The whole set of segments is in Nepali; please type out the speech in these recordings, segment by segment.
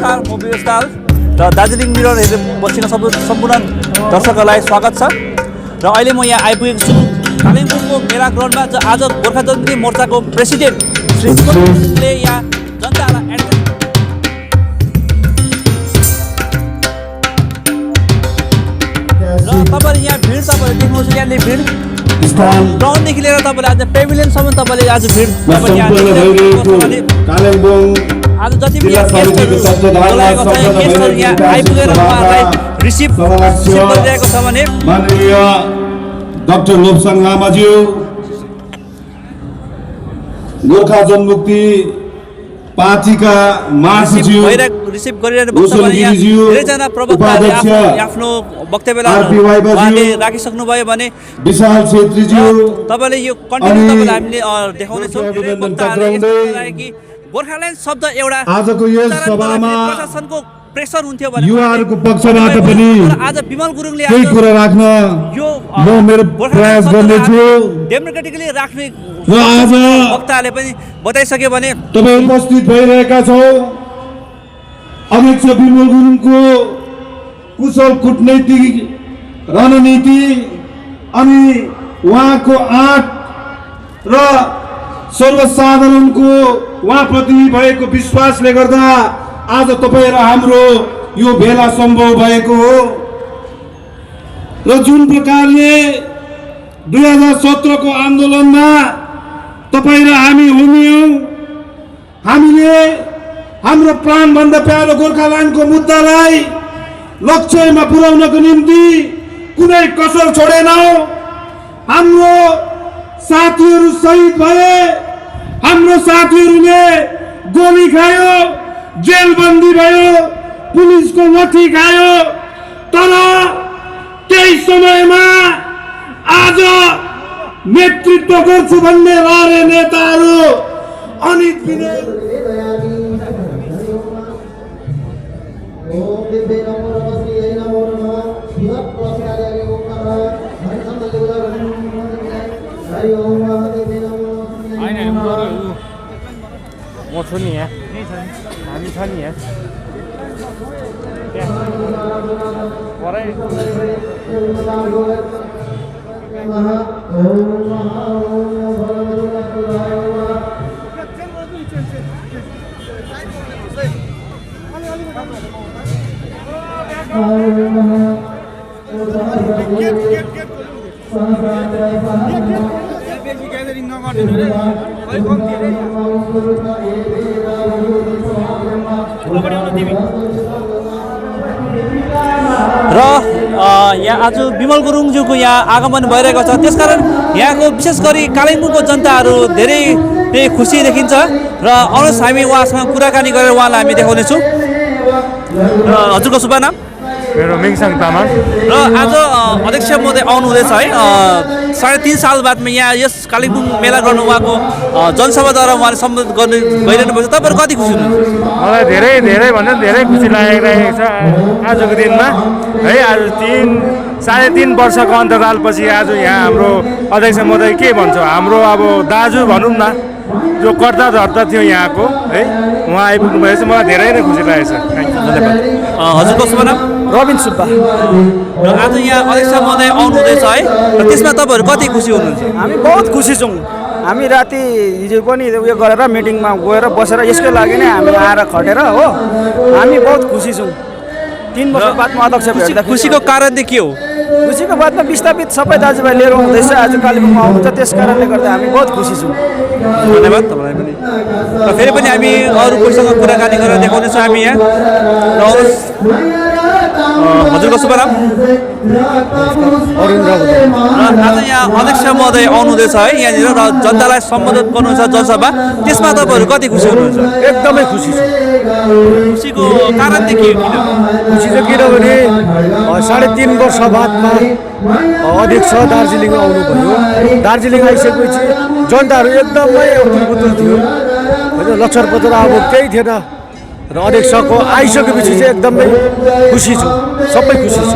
नमस्कार, म विवेशदाल र दार्जिलिङ मिरर हेरेर बसेका सम्पूर्ण दर्शकहरूलाई स्वागत छ। र अहिले म यहाँ आइपुगेको छु कालिम्पोङको मेला ग्राउन्डमा। आज गोर्खा जनमुक्ति मोर्चाको प्रेसिडेन्ट श्री ले यहाँ जनतालाई र तपाईँले यहाँ भिड तपाईँले देख्नुहुन्छ। यहाँले भिड ग्राउन्डदेखि लिएर तपाईँले आज पेभिलियनसम्म तपाईँले आज भिड आज जति पनि गेस्टहरू बोलाएको छ गेस्टहरू यहाँ आइपुगेर उहाँहरूलाई रिसिभ गरिरहेको छ भने माननीय डाक्टर लोपसाङ लामाज्यू, गोर्खा जनमुक्ति पार्टीका महासचिव रिसिभ गरिरहेको छ भने यहाँ धेरैजना प्रवक्ताले आफ्नो वक्तव्यलाई राखिसक्नुभयो भने विशाल छेत्रीज्यू तपाईँले यो कन्टिन्यू तपाईँलाई हामीले देखाउनेछौँ। कि गोर्खाल्यान्ड शब्द एउटा आजको यस सभामा प्रशासनको प्रेसर हुन्थ्यो भने युवाहरूको पक्षबाट पनि आज विमल गुरुङले केही कुरा राख्न यो म मेरो प्रयास गर्नेछु। डेमोक्रेटिकली राख्ने र आज वक्ताले पनि बताइसक्यो भने तपाईँ उपस्थित भइरहेका छौ अध्यक्ष विमल गुरुङको कुशल कूटनैतिक रणनीति अनि उहाँको आँट र सर्वसाधारणको उहाँप्रति भएको विश्वासले गर्दा आज तपाईँ र हाम्रो यो भेला सम्भव भएको हो। र जुन प्रकारले 2017 को आन्दोलनमा तपाईँ र हामी हुमियौँ, हामीले हाम्रो प्राणभन्दा प्यारो गोर्खाल्यान्डको मुद्दालाई लक्ष्यमा पुर्याउनको निम्ति कुनै कसर छोडेनौँ। हाम्रो साथीहरू शहीद भए, हाम्रो साथीहरूले गोली खायो, जेलबन्दी भयो, पुलिसको लाठी खायो। तर केही समयमा आज नेतृत्व गर्छु भन्ने लहरे नेताहरू अनित विनय म छु नि यहाँ, हामी छ नि यहाँ। र यहाँ आज विमल गुरुङज्यूको यहाँ आगमन भइरहेको छ। त्यसकारण यहाँको विशेष गरी कालिम्पोङको जनताहरू धेरै खुसी देखिन्छ। र आउनुहोस् हामी उहाँसँग कुराकानी गरेर उहाँलाई हामी देखाउनेछौँ। र हजुरको शुभ नाम? मेरो मिङसाङ तामाङ। र आज अध्यक्ष महोदय आउनुहुँदैछ है। 3.5 साल बादमा यहाँ यस कालिम्पोङ मेला ग्राउन्डमा उहाँको जनसभाद्वारा उहाँले सम्बोधित गर्नु गइरहनु भएको छ। तपाईँहरू कति खुसी हुनुहुन्छ? मलाई धेरै भन्दा धेरै खुसी लागिरहेको छ आजको दिनमा है। आज 3.5 वर्षको अन्तरालपछि आज यहाँ हाम्रो अध्यक्ष महोदय के भन्छ, हाम्रो अब दाजु भनौँ न, जो कर्ता धर्ता थियो यहाँको है, उहाँ आइपुग्नु भएछ। मलाई धेरै नै खुसी लागेको छ। धन्यवाद। हजुरको शुभ नाम? रबिन सुब्बा। र आज यहाँ अध्यक्ष महोदय आउनुहुँदैछ है, र त्यसमा तपाईँहरू कति खुसी हुनुहुन्छ? हामी बहुत खुसी छौँ। हामी राति हिजो पनि उयो गरेर मिटिङमा गएर बसेर यसको लागि नै हामी आएर खटेर हो, हामी बहुत खुसी छौँ। 3 वर्ष बादमा अध्यक्ष भेट्दा खुसीको कारण चाहिँ के हो? खुसीको बादमा विस्थापित सबै दाजुभाइ लिएर आउँदैछ आज कालिम्पोङमा आउनुहुन्छ, त्यस कारणले गर्दा हामी बहुत खुसी छौँ। धन्यवाद तपाईँलाई पनि। र फेरि पनि हामी अरू कोहीसँग कुराकानी गरेर देखाउनेछौँ हामी यहाँ। हजुरको शुभ नाम? अरुण राउत। आज यहाँ अध्यक्ष महोदय आउनुहुँदैछ है यहाँनिर र जनतालाई सम्बोधन गर्नुहुन्छ जनसभा, त्यसमा तपाईँहरू कति खुसी हुनुहुन्छ? एकदमै खुसी छु। खुसीको कारण चाहिँ के हो? खुसी छ किनभने 3.5 वर्ष बादमा अध्यक्ष दार्जिलिङ आउनुभयो। दार्जिलिङ आइसकेपछि जनताहरू एकदमै उत्रुपुत्र थियो, लक्षरपत्र अब केही थिएन। र अध्यक्षको आइसकेपछि चाहिँ एकदमै खुसी छु, सबै खुसी छ।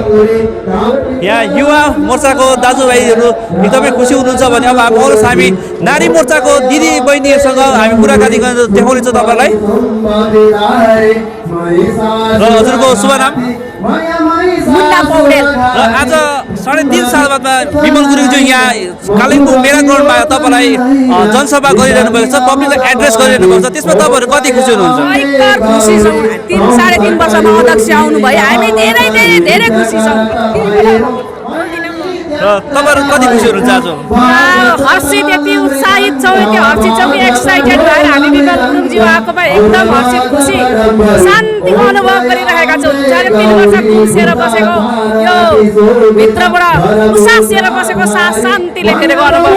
यहाँ युवा मोर्चाको दाजुभाइहरू एकदमै खुसी हुनुहुन्छ भने अब हामी नारी मोर्चाको दिदी बहिनीहरूसँग हामी कुराकानी गर्न देखाउनेछौँ तपाईँलाई। र हजुरको शुभ नाम मुन्ना पौडेल। र आज 3.5 साल बादमा विमल गुरुङज्यू यहाँ कालिम्पोङ मेला ग्राउन्डमा तपाईँलाई जनसभा गरिरहनु भएको छ, पब्लिकलाई एड्रेस गरिरहनु भएको छ, त्यसमा तपाईँहरू कति खुसी हुनुहुन्छ? भयङ्कर खुसी छौँ। 3.5 वर्षमा अध्यक्ष आउनुभयो, हामी धेरै धेरै धेरै खुसी छौँ। र तपाईँहरू कति खुसी हुनुहुन्छ आज? हर्षित, यति उत्साहित छौँ, यति हर्षित छौँ कि एक्साइटेड भएर हामी विमल गुरुङज्यू आएकोमा एकदम हर्षित खुसी शान्तिको अनुभव गरिरहेका छौँ। 3.5 वर्ष घुसेर बसेको यो भित्रबाट उसासिएर बसेको शान्तिले फेरि अनुभव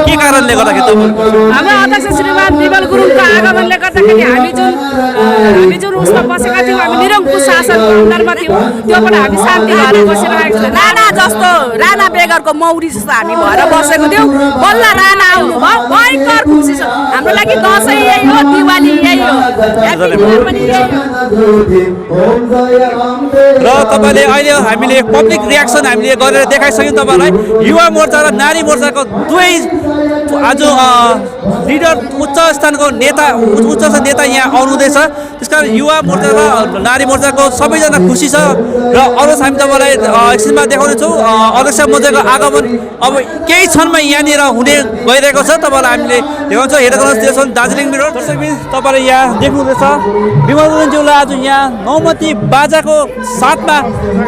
के कारणले गर्दाखेरि तपाईँहरू हाम्रो अध्यक्ष श्रीमान विमल गुरुङको आगमनले गर्दाखेरि हामी जुन उसमा बसेका थियौँ, हामी निरङ्कुश शासनको अन्दरमा थियौँ, त्योबाट हामी शान्ति भएर बसिरहेको छौँ। राणा जस्तो राणा बेगरको मौरी जस्तो हामी भएर बसेको थियौँ, बल्ल राणा आउनुभयो, भयङ्कर खुसी छ। हाम्रो लागि दसैँ यही हो, दिवाली यही हो, ह्याप्पी न्यू इयर पनि यही हो। र तपाईँले अहिले हामीले पब्लिक रियाक्सन हामीले गरेर देखाइसक्यौँ तपाईँलाई। युवा मोर्चा र नारी मोर्चाको दुवै आज लिडर उच्च स्थानको नेता यहाँ आउनुहुँदैछ। त्यसकारण युवा मोर्चा र नारी मोर्चाको सबैजना खुसी छ। र अरू हामी तपाईँलाई एकछिनमा देखाउनेछौँ अध्यक्ष महोदयको आगमन अब केही क्षणमा यहाँनिर हुने गइरहेको छ। तपाईँलाई हामीले देखाउँछौँ। हेरेर गर्नुहोस्, दार्जिलिङ मिरर। दर्शकबिन तपाईँले यहाँ देख्नुहुँदैछ विमल गुरुङज्यूलाई आज यहाँ नौमती बाजाको साथमा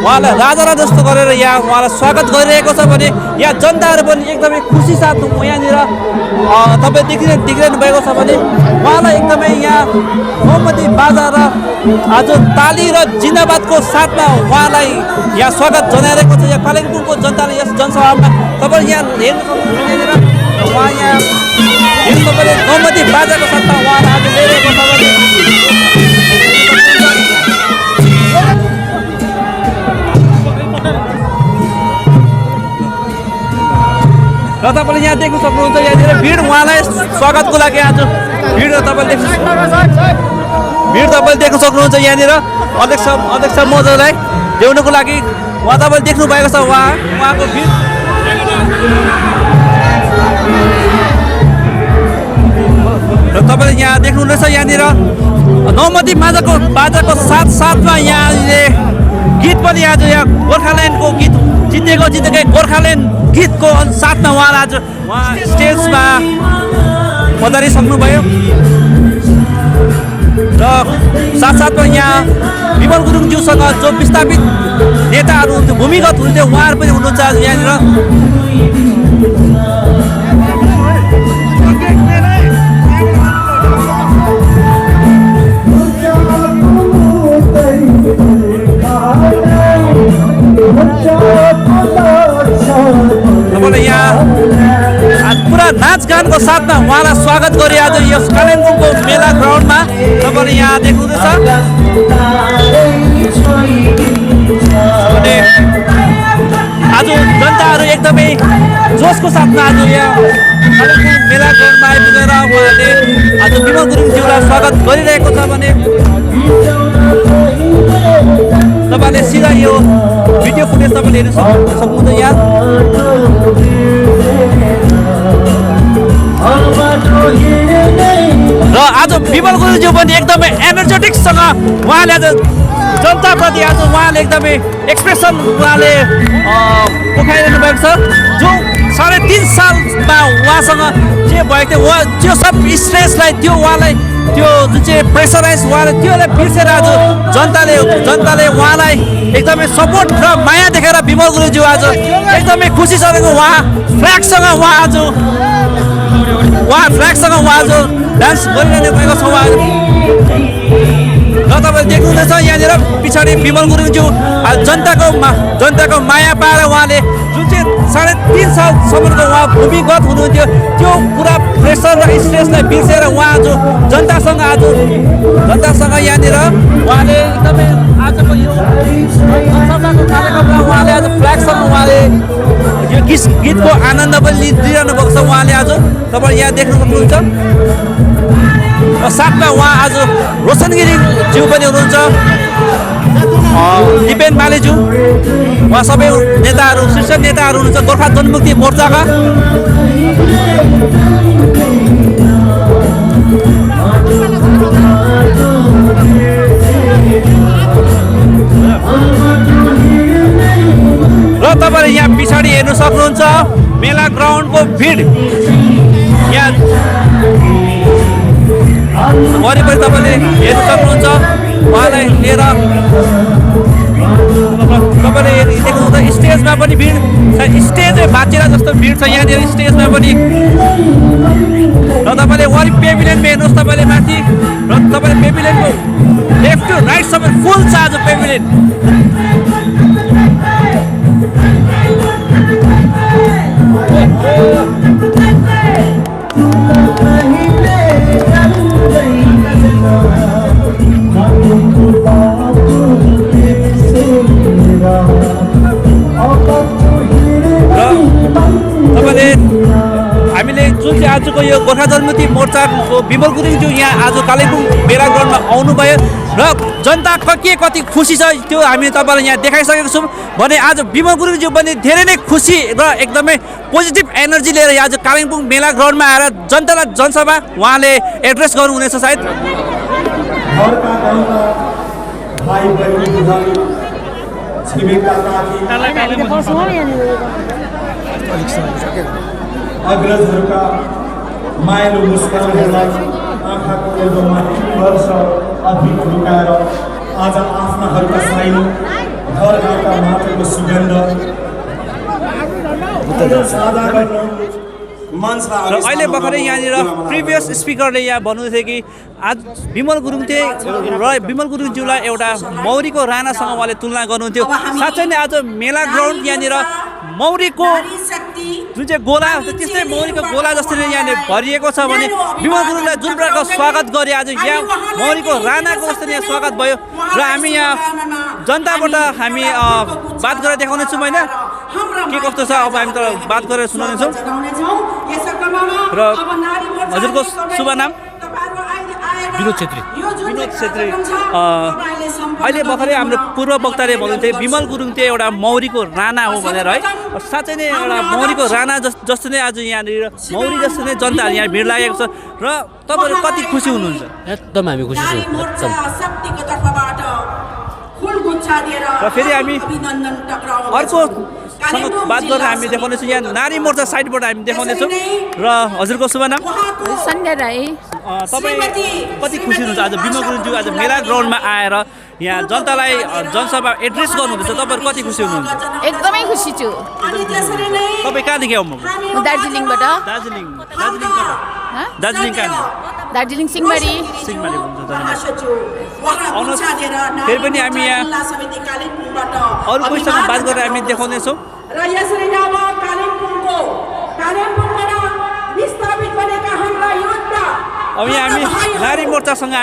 उहाँलाई राजा जस्तो गरेर यहाँ उहाँलाई स्वागत गरिरहेको छ भने यहाँ जनताहरू पनि एकदमै खुसी साथ यहाँनिर तपाईँ देखिरहनु भएको छ भने उहाँलाई एकदमै यहाँ नौमती बाजा र आज ताली र जिन्दाबादको साथमा उहाँलाई यहाँ स्वागत जनाइरहेको छ। यहाँ कालिम्पोङको जनताले यस जनसभामा तपाईँले यहाँ हेर्नु सक्नुहुन्छ। उहाँ यहाँ हेर्नु तपाईँले नौमती बाजाको साथमा उहाँलाई आज ल्याइरहेको छ भने र तपाईँले यहाँ देख्नु सक्नुहुन्छ यहाँनिर भिड उहाँलाई स्वागतको लागि आज भिड तपाईँले देख्नु सक्नुहुन्छ। यहाँनिर अध्यक्ष महोदयलाई ल्याउनुको लागि उहाँ तपाईँले देख्नु भएको छ उहाँको भिड। र तपाईँले यहाँ देख्नुहुँदैछ यहाँनिर नौमती बाजाको साथमा यहाँले गीत पनि आज यहाँ गोर्खाल्यान्डको गीत जितेकै गोर्खाल्यान्ड गीतको साथमा उहाँ स्टेजमा पधारिसक्नुभयो। र साथसाथमा यहाँ विमल गुरुङज्यूसँग जो विस्थापित नेताहरू हुन्थ्यो, भूमिगत हुन्थ्यो, उहाँहरू पनि हुनुहुन्छ आज यहाँनिर। तपाईँलाई यहाँ आज पुरा नाचगानको साथमा उहाँलाई स्वागत गरे आज यस कालिम्पोङको मेला ग्राउन्डमा। तपाईँले यहाँ देख्नुहुँदैछ आज जनताहरू एकदमै जोसको साथमा आज यहाँ कालिम्पोङ मेला ग्राउन्डमा आइपुगेर उहाँले आज विमल गुरुङज्यूलाई स्वागत गरिरहेको छ भने तपाईँले सिधा यो भिडियो फुटेज तपाईँले हेर्न सक्नुहुन्छ यहाँ। र आज विमल गुरुङज्यू पनि एकदमै एनर्जेटिकसँग उहाँले आज जनताप्रति आज उहाँले एकदमै एक्सप्रेसन उहाँले पोखाइरहनु भएको छ। जो 3.5 सालमा उहाँसँग जे भएको थियो उहाँ त्यो सब स्ट्रेसलाई त्यो उहाँलाई त्यो जुन चाहिँ प्रेसराइज उहाँले त्योलाई बिर्सेर आज जनताले उहाँलाई एकदमै सपोर्ट र माया देखेर विमल गुरुङज्यू आज एकदमै खुसीसँग उहाँ फ्ल्यागसँग उहाँ आज डान्स गरिरहनु भएको छ। उहाँ र तपाईँले देख्नुहुँदैछ यहाँनिर पछाडि विमल गुरुङज्यू जनताको माया पाएर उहाँले जुन चाहिँ 3.5 सालसम्मको उहाँ भूमिगत हुनुहुन्थ्यो त्यो पुरा प्रेसर र स्ट्रेसलाई बिर्सेर उहाँ आज जनतासँग यहाँनिर उहाँले एकदमै आजको यो जनसभाको कार्यक्रममा उहाँले आज फ्ल्यागसँग उहाँले यो गीतको आनन्द पनि लिइरहनु भएको छ। उहाँले आज तपाईँ यहाँ देख्न सक्नुहुन्छ। साथमा उहाँ आज रोशन गिरीज्यू पनि हुनुहुन्छ, दिपेन मालेज्यू, उहाँ सबै नेताहरू शीर्ष नेताहरू हुनुहुन्छ गोर्खा जनमुक्ति मोर्चाका। र तपाईँले यहाँ पछाडि हेर्नु सक्नुहुन्छ मेला ग्राउन्डको भिड। यहाँ वरिपरि तपाईँले हेर्नु सक्नुहुन्छ उहाँलाई लिएर तपाईँले देख्नुहुन्छ स्टेजमा पनि भिड, स्टेजै भाँचिएर जस्तो भिड छ यहाँनिर स्टेजमा पनि। र तपाईँले वरि पेभिलियनमा हेर्नुहोस् तपाईँले माथि, र तपाईँले पेभिलियनको लेफ्ट टु राइटसम्म फुल छ आज पेभिलियन। तपाईँले हामीले जुन चाहिँ आजको यो गोर्खा जनमुक्ति मोर्चाको विमल गुरुङज्यू यहाँ आज कालेबुङ मेला ग्राउन्डमा आउनुभयो र जनता के कति खुसी छ त्यो हामी तपाईँलाई यहाँ देखाइसकेको छौँ भने आज विमल गुरुङज्यू पनि धेरै नै खुसी र एकदमै पोजिटिभ एनर्जी लिएर आज कालिम्पोङ मेला ग्राउन्डमा आएर जनतालाई जनसभा उहाँले एड्रेस गर्नुहुनेछ सायद। अग्रजहरूका मायालु मुस्कानहरूलाई आँखाको ओझोमा 3 वर्ष अधिक लुकाएर आज आफ्नाहरूका साइनो घर घरका माटोको सुगन्ध साझा गर्न र अहिले भर्खरै यहाँनिर प्रिभियस स्पिकरले यहाँ भन्नुहुँदै थियो कि आज विमल गुरुङज्यूलाई एउटा मौरीको राणासँग उहाँले तुलना गर्नुहुन्थ्यो। साँच्चै नै आज मेला ग्राउन्ड यहाँनिर मौरीको जुन चाहिँ गोला त्यस्तै मौरीको गोला जस्तै यहाँनिर भरिएको छ भने विमल गुरुङलाई जुन प्रकारको स्वागत गरे आज यहाँ मौरीको राणाको जस्तै यहाँ स्वागत भयो। र हामी यहाँ जनताबाट हामी बात गरेर देखाउनेछौँ होइन के कस्तो छ, अब हामी त बात गरेर सुनाउनेछौँ। र हजुरको शुभ नाम? विनोद छेत्री। विनोद छेत्री। अहिले भर्खरै हाम्रो पूर्व वक्ताले भन्नुहुन्थ्यो विमल गुरुङ चाहिँ एउटा मौरीको राणा हो भनेर है। साँच्चै नै एउटा मौरीको राणा जस्तो नै आज यहाँनिर मौरी जस्तो नै जनताहरू यहाँ भिड लागेको छ। र तपाईँहरू कति खुसी हुनुहुन्छ? एकदम हामी खुसी छौँ एकदम। र फेरि हामी अर्कोसँग बात गरेर हामी देखाउनेछौँ। यहाँ नारी मोर्चा साइडबाट हामी देखाउनेछौँ। र हजुरको शुभ नाम? सन्ध्या राई। तपाईँ कति खुसी हुनुहुन्छ आज विमल गुरुङज्यू आज मेला ग्राउन्डमा आएर यहाँ जनतालाई जनसभा एड्रेस गर्नुहुँदैछ, तपाईँहरू कति खुसी हुनुहुन्छ? एकदमै खुसी छु। तपाईँ कहाँदेखि आउनुभयो? दार्जिलिङबाट। दार्जिलिङ कहाँ? दार्जिलिङ सिंहमारी। सिंहमारी हुन्छ। आउनुहोस् फेरि पनि हामी यहाँ अरू कोहीसँग बात गरेर हामी देखाउनेछौँ। र यसरी अब कालिम्पोङबाट विस्थापित बनेका हाम्रा योद्धा अब यहाँ हामी नारी मोर्चासँग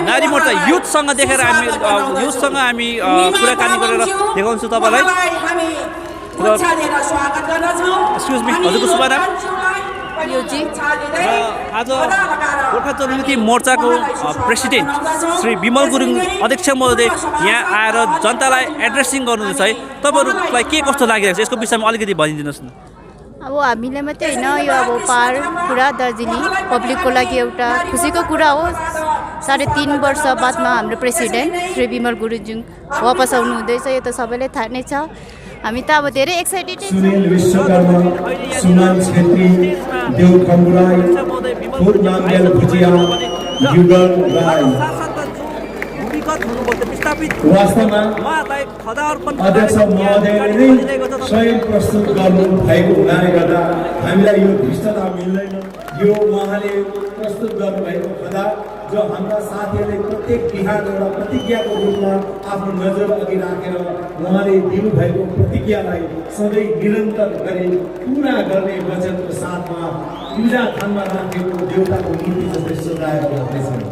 नारी मोर्चा युथसँग देखेर हामी युथसँग हामी कुराकानी गरेर देखाउँछु तपाईँलाई। एक्सक्युज मी, हजुरको शुभ नाम? आज गोर्खा जनमुक्ति मोर्चाको प्रेसिडेन्ट श्री विमल गुरुङ अध्यक्ष महोदय यहाँ आएर जनतालाई एड्रेसिङ गर्नुहुँदैछ है। तपाईँहरूलाई के कस्तो लागिरहेको छ यसको विषयमा अलिकति भनिदिनुहोस् न। अब हामीलाई मात्रै होइन, यो अब पार पुरा दार्जिलिङ पब्लिकको लागि एउटा खुसीको कुरा हो। 3.5 वर्ष बादमा हाम्रो प्रेसिडेन्ट श्री विमल गुरुङ वापस आउनु हुँदैछ, यो त सबैलाई थाहा नै छ। हामी त अब धेरै एक्साइटेड छौँ। सुनिल विश्वकर्मा, सुमन छेत्री, देव खम्बुराई, फुलनामगेल भुजिया, युगल राई। वास्तवमा अध्यक्ष महोदयले नै स्वयं प्रस्तुत गर्नु भएको हुनाले गर्दा हामीलाई यो धृष्टता मिल्दैन। यो उहाँले प्रस्तुत गर्नुभएको खदा जो हाम्रा साथीहरूले प्रत्येक बिहान एउटा प्रतिज्ञाको रूपमा आफ्नो नजर अघि राखेर उहाँले दिनुभएको प्रतिज्ञालाई सधैँ निरन्तर गरी पुरा गर्ने वचनको साथमा पूजा थानमा राखेको देउताको नीति जस्तै सजाएर राख्दैछन्।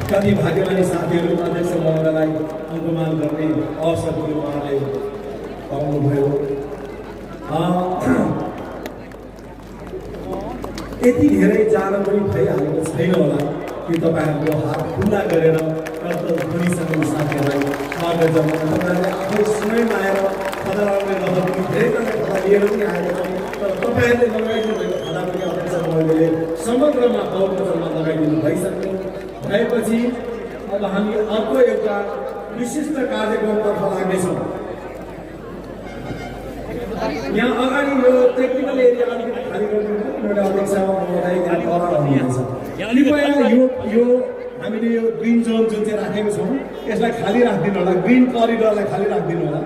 कति भाग्यमानी साथीहरू अध्यक्ष महोदयलाई अङ्कमान गर्ने अवसर पनि उहाँले पाउनुभयो। यति धेरै जाडो पनि भइहालेको छैन होला, कि तपाईँहरूको हात खुल्ला गरेर कर्तव्य भनिसकेको साथीहरूलाई स्वागत जनाउन तपाईँहरूले आफै समयमा आएर खदाले नभए पनि धेरै खदा लिएर पनि आएको छ तर तपाईँहरूले लगाइदिनु भएको खदा पनि अध्यक्ष महोदयले समग्रमा बहुमतमा लगाइदिनु भइसक्यो भएपछि अब हामी अर्को एउटा विशिष्ट कार्यक्रमतर्फ लाग्नेछौँ। यहाँ अगाडि यो टेक्निकल एरिया अलिकति खाली गरिदिनु एउटा अध्यक्ष महोदय यहाँ पर हुनुहुन्छ कृपया यो हामीले यो ग्रिन जोन जुन चाहिँ राखेको छौँ यसलाई खाली राखिदिनु होला ग्रिन करिडोरलाई खाली राखिदिनु होला।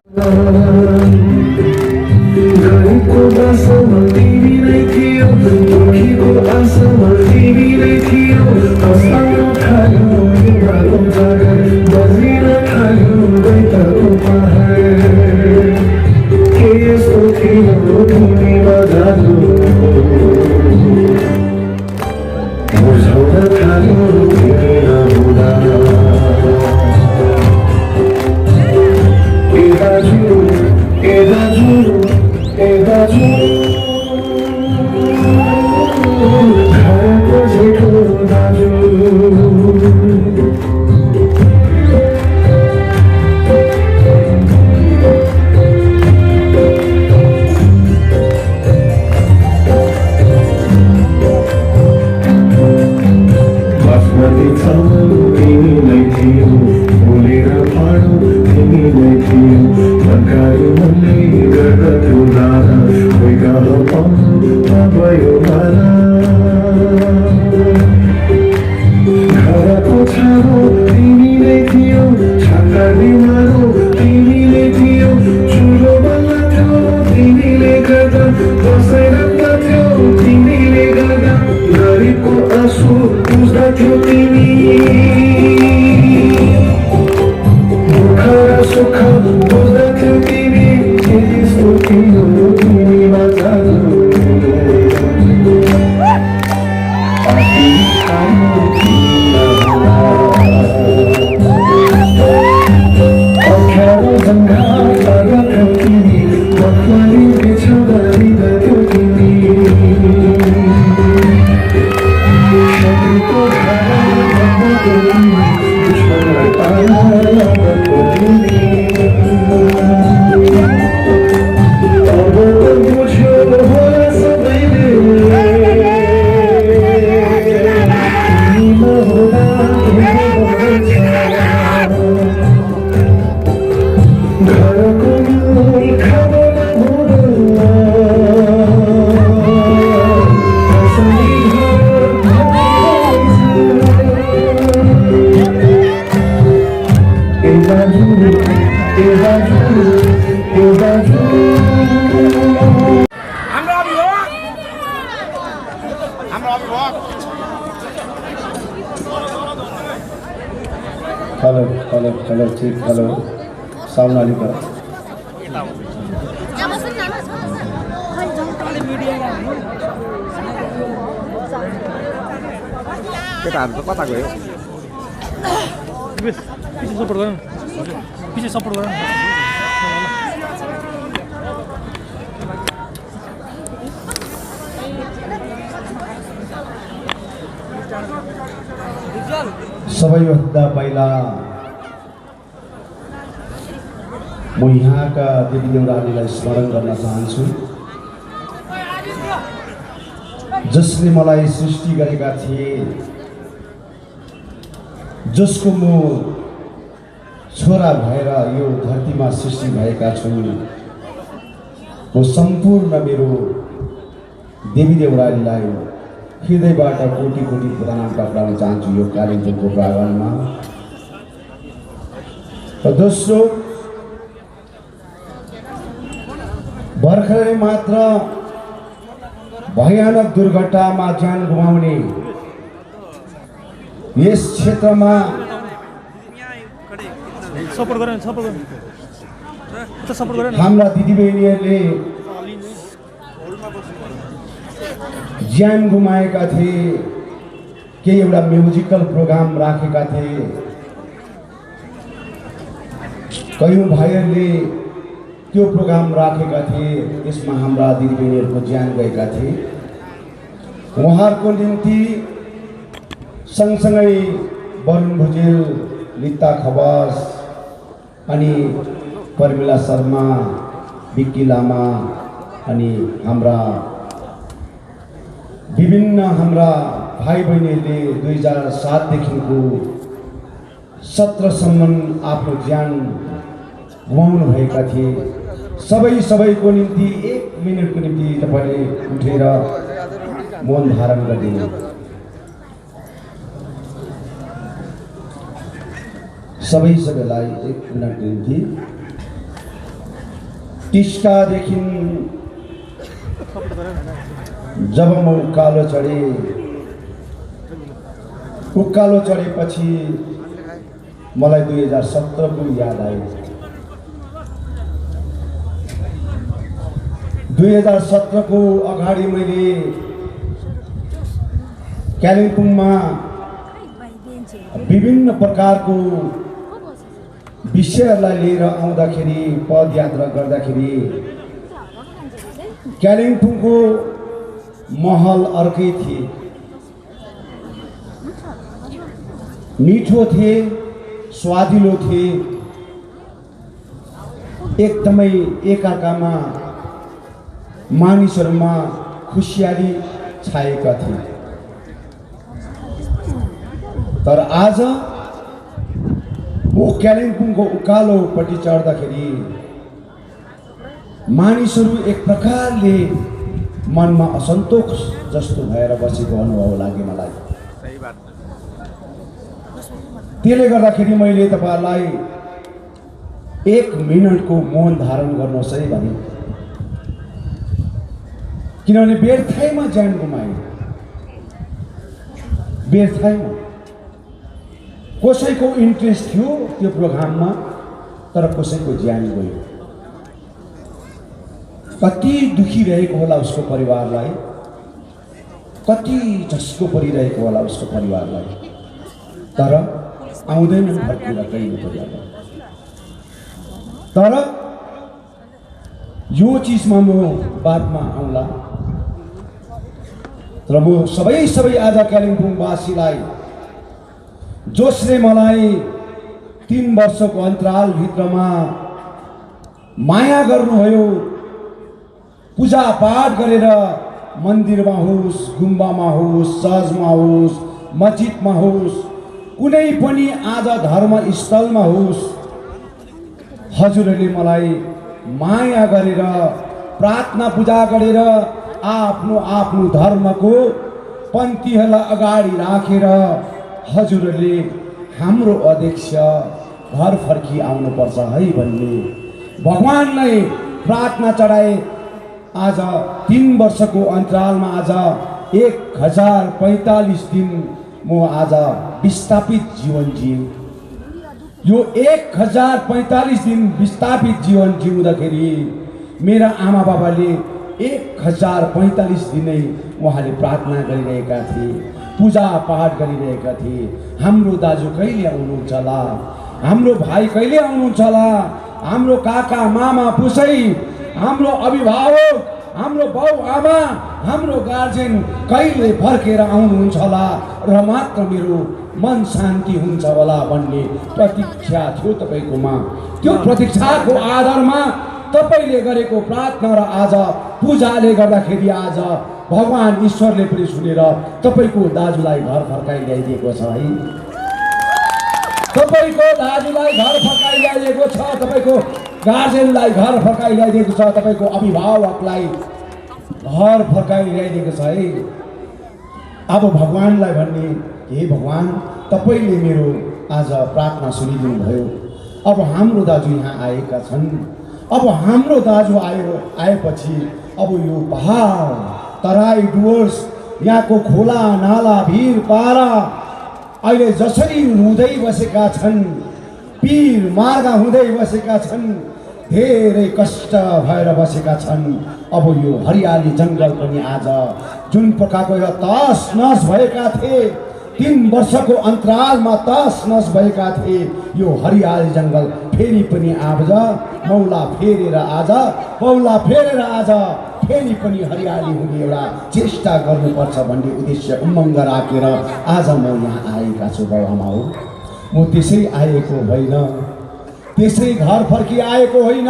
हेलो ठीक हेलो साउन्ड अलिक केटाहरू त कता गयो पछि सपोर्ट गर सबैभन्दा पहिला म यहाँका देवी देउरालीलाई स्मरण गर्न चाहन्छु जसले मलाई सृष्टि गरेका थिए जसको म छोरा भएर यो धरतीमा सृष्टि भएका छु म सम्पूर्ण मेरो देवी देउरालीलाई हृदयबाट कोटी कोटी प्रणाम टक्राउन चाहन्छु यो कालिम्पोङको प्राङ्गणमा। र दोस्रो भर्खरै मात्र भयानक दुर्घटनामा ज्यान गुमाउने यस क्षेत्रमा हाम्रा दिदीबहिनीहरूले ज्यान गुमाएका थिए केही एउटा म्युजिकल प्रोग्राम राखेका थिए कयौं भाइहरूले त्यो प्रोग्राम राखेका थिए त्यसमा हाम्रा दिदीबहिनीहरूको ज्यान गएका थिए। उहाँहरूको निम्ति सँगसँगै वरुण भुजेल, लिता खवास अनि पर्मिला शर्मा, विक्की लामा अनि हाम्रा विभिन्न हाम्रा भाइ बहिनीहरूले 2007 देखिको 17सम्म आफ्नो ज्यान गुमाउनु भएका थिए। सबैको निम्ति 1 मिनेटको निम्ति तपाईले उठेर मौन धारण गरिदिनु। सबैलाई 1 मिनटको निम्ति। टिस्टादेखि जब म उकालो चढेपछि मलाई 2017 को याद आयो। 2017 को अगाडि मैले कालिम्पोङमा विभिन्न प्रकारको विषयहरूलाई लिएर आउँदाखेरि, पदयात्रा गर्दाखेरि कालिम्पोङको महल अर्कै थिए, मिठो थिए, स्वादिलो थिए, एकदमै एकअर्कामा मानिसहरूमा खुसियाली छाएका थिए। तर आज म कालिम्पोङको उकालोपट्टि चढ्दाखेरि मानिसहरू एक प्रकारले मनमा असन्तोष जस्तो भएर बसेको अनुभव लाग्यो मलाई। त्यसले गर्दाखेरि मैले तपाईहरुलाई 1 मिनेटको मौन धारण गर्नुहोस् है भने, किनभने व्यर्थैमा ज्यान गुमाए। व्यर्थैमा कसैको इन्ट्रेस्ट थियो त्यो प्रोग्राममा, तर कसैको ज्यान गयो। कति दुखी रहेको होला उसको परिवारलाई, कति झस्को परिरहेको होला उसको परिवारलाई, तर आउँदैन फर्केर कहिले पनि। तर यो चीजमा म बादमा आउँला। तर म सबै आज कालिम्पोङवासीलाई जसले मलाई 3 वर्षको अन्तराल भित्रमा माया गर्नुभयो, पूजा पाठ गरेर मन्दिरमा होस्, गुम्बामा होस्, चर्चमा होस्, मस्जिदमा होस्, कुनै पनि आज धर्म स्थलमा होस्, हजुरहरूले मलाई माया गरेर, प्रार्थना पूजा गरेर आफ्नो आफ्नो धर्मको पन्थीहरूलाई अगाडि राखेर हजुरहरूले हाम्रो अध्यक्ष घर फर्की आउनुपर्छ है भन्ने भगवानलाई प्रार्थना चढाए। आज 3 वर्षको अन्तरालमा आज 1045 दिन म आज विस्थापित जीवन जिएँ। यो 1045 दिन विस्थापित जीवन जिउँदाखेरि मेरा आमा बाबाले 1045 दिनै उहाँले प्रार्थना गरिरहेका थिए, पूजा पाठ गरिरहेका थिए। हाम्रो दाजु कहिले आउनुहुन्छ होला, हाम्रो भाइ कहिले आउनुहुन्छ होला, हाम्रो काका मामा पुसै, हाम्रो अभिभावक, हाम्रो बाउ आमा, हाम्रो गार्जेन कहिले फर्केर आउनुहुन्छ होला र मात्र मेरो मन शान्ति हुन्छ होला भन्ने प्रतीक्षा थियो तपाईकोमा। त्यो प्रतीक्षाको आधारमा तपाईले गरेको प्रार्थना र आज पूजाले गर्दाखेरि आज भगवान ईश्वरले पनि सुनेर तपाईको दाजुलाई घर फर्काइ ल्याइदिएको छ है। तपाईको दाजुलाई घर फर्काइ ल्याइदिएको छ, तपाईको गार्जेनलाई घर फर्काइ ल्याइदिएको छ, तपाईको अभिभावकलाई घर फर्काइ ल्याइदिएको छ है। अब भगवानलाई भन्ने, हे भगवान तपाईले मेरो आज प्रार्थना सुनिदिनु भयो। अब हाम्रो दाजु यहाँ आएका छन्। अब हाम्रो दाजु आएपछि अब यो पहाड, तराई, डुवर्स, यहाँको खोला नाला, भिर पारा अहिले जसरी हुँदै बसेका छन्, पीर मार्गा हुँदै बसेका छन्, धेरै कष्ट भएर बसेका छन्। अब यो हरियाली जङ्गल पनि आज जुन प्रकारको तस नस भएका थिए, 3 वर्षको अन्तरालमा तस नस भएका थिए, यो हरियाली जङ्गल फेरि पनि आज मौला फेरेर आज फेरि पनि हरियाली हुने एउटा चेष्टा गर्नुपर्छ भन्ने उद्देश्य उमङ्ग राखेर आज म यहाँ आएका छु बाबुआमा हो। म त्यसै आएको होइन, त्यसै घर फर्की आएको होइन।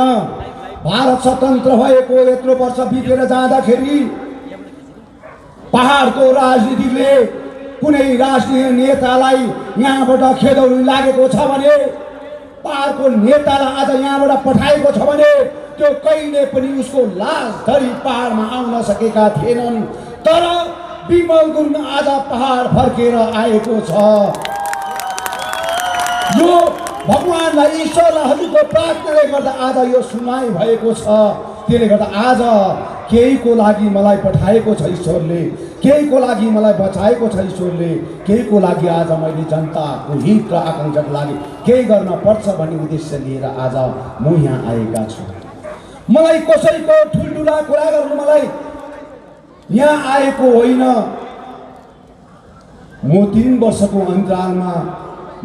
भारत स्वतन्त्र भएको यत्रो वर्ष बितेर जाँदाखेरि पहाडको राजनीतिले कुनै राजनीतिक नेतालाई यहाँबाट खेदौडी लागेको छ भने, पहाडको नेतालाई आज यहाँबाट पठाएको छ भने त्यो कहिले पनि उसको लास धरी पहाडमा आउन सकेका थिएनन्। तर बिमल गुरुङ आज पहाड फर्केर आएको छ। यो भगवानलाई ईश्वरलाई हजुरको प्रार्थनाले गर्दा आज यो सुनाइ भएको छ। त्यसले गर्दा आज केहीको लागि मलाई पठाएको छ ईश्वरले, केहीको लागि मलाई बचाएको छ ईश्वरले, केहीको लागि आज मैले जनताको हित र आकाङ्क्षाको लागि केही गर्न पर्छ भन्ने उद्देश्य लिएर आज म यहाँ आएका छु। मलाई कसैको ठुल्ठुला कुरा गर्नु मलाई यहाँ आएको होइन। म 3 वर्षको अन्तरालमा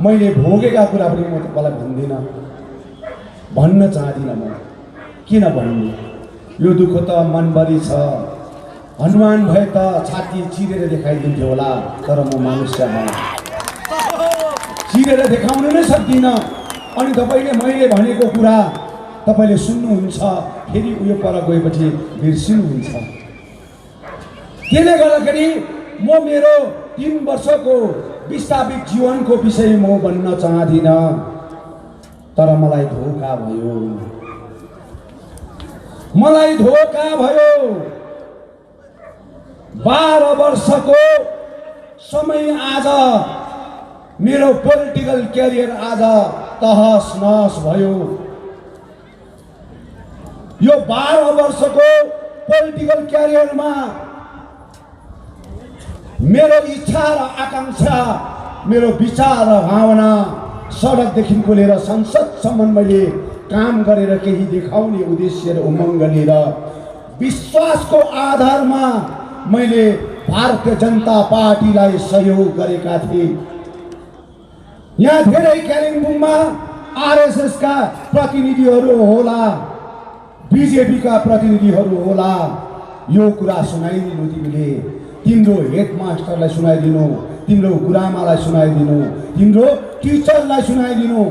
मैले भोगेका कुरा पनि म तपाईँलाई भन्दिनँ, भन्न चाहदिनँ। म किन भन्नु, यो दुःख त मनभरि छ। हनुमान भए त छाती चिरेर देखाइदिन्थ्यो होला, तर म मनुष्य भएँ, चिरेर देखाउनु नै सक्दिनँ। अनि तपाईँले मैले भनेको कुरा तपाईँले सुन्नुहुन्छ, फेरि उयो पर गएपछि बिर्सिनुहुन्छ। त्यसले गर्दाखेरि म मेरो 3 वर्षको विस्थापित जीवनको विषय म भन्न चाहदिनँ, तर मलाई धोका भयो, मलाई धोका भयो। 12 वर्षको समय आज मेरो पोलिटिकल क्यारियर आज तहस नहस भयो। यो 12 वर्षको पोलिटिकल क्यारियरमा मेरो इच्छा र आकाङ्क्षा, मेरो विचार र भावना सडकदेखिको लिएर संसदसम्म मैले काम गरेर केही देखाउने उद्देश्य र उमङ्ग लिएर विश्वासको आधारमा मैले भारतीय जनता पार्टीलाई सहयोग गरेका थिएँ। यहाँ धेरै कालिम्पोङमा आरएसएसका प्रतिनिधिहरू होला, बिजेपीका प्रतिनिधिहरू होला। यो कुरा सुनाइदिनु, तिमीले तिम्रो हेडमास्टरलाई सुनाइदिनु, तिम्रो गुरुआमालाई सुनाइदिनु, तिम्रो टिचरलाई सुनाइदिनु।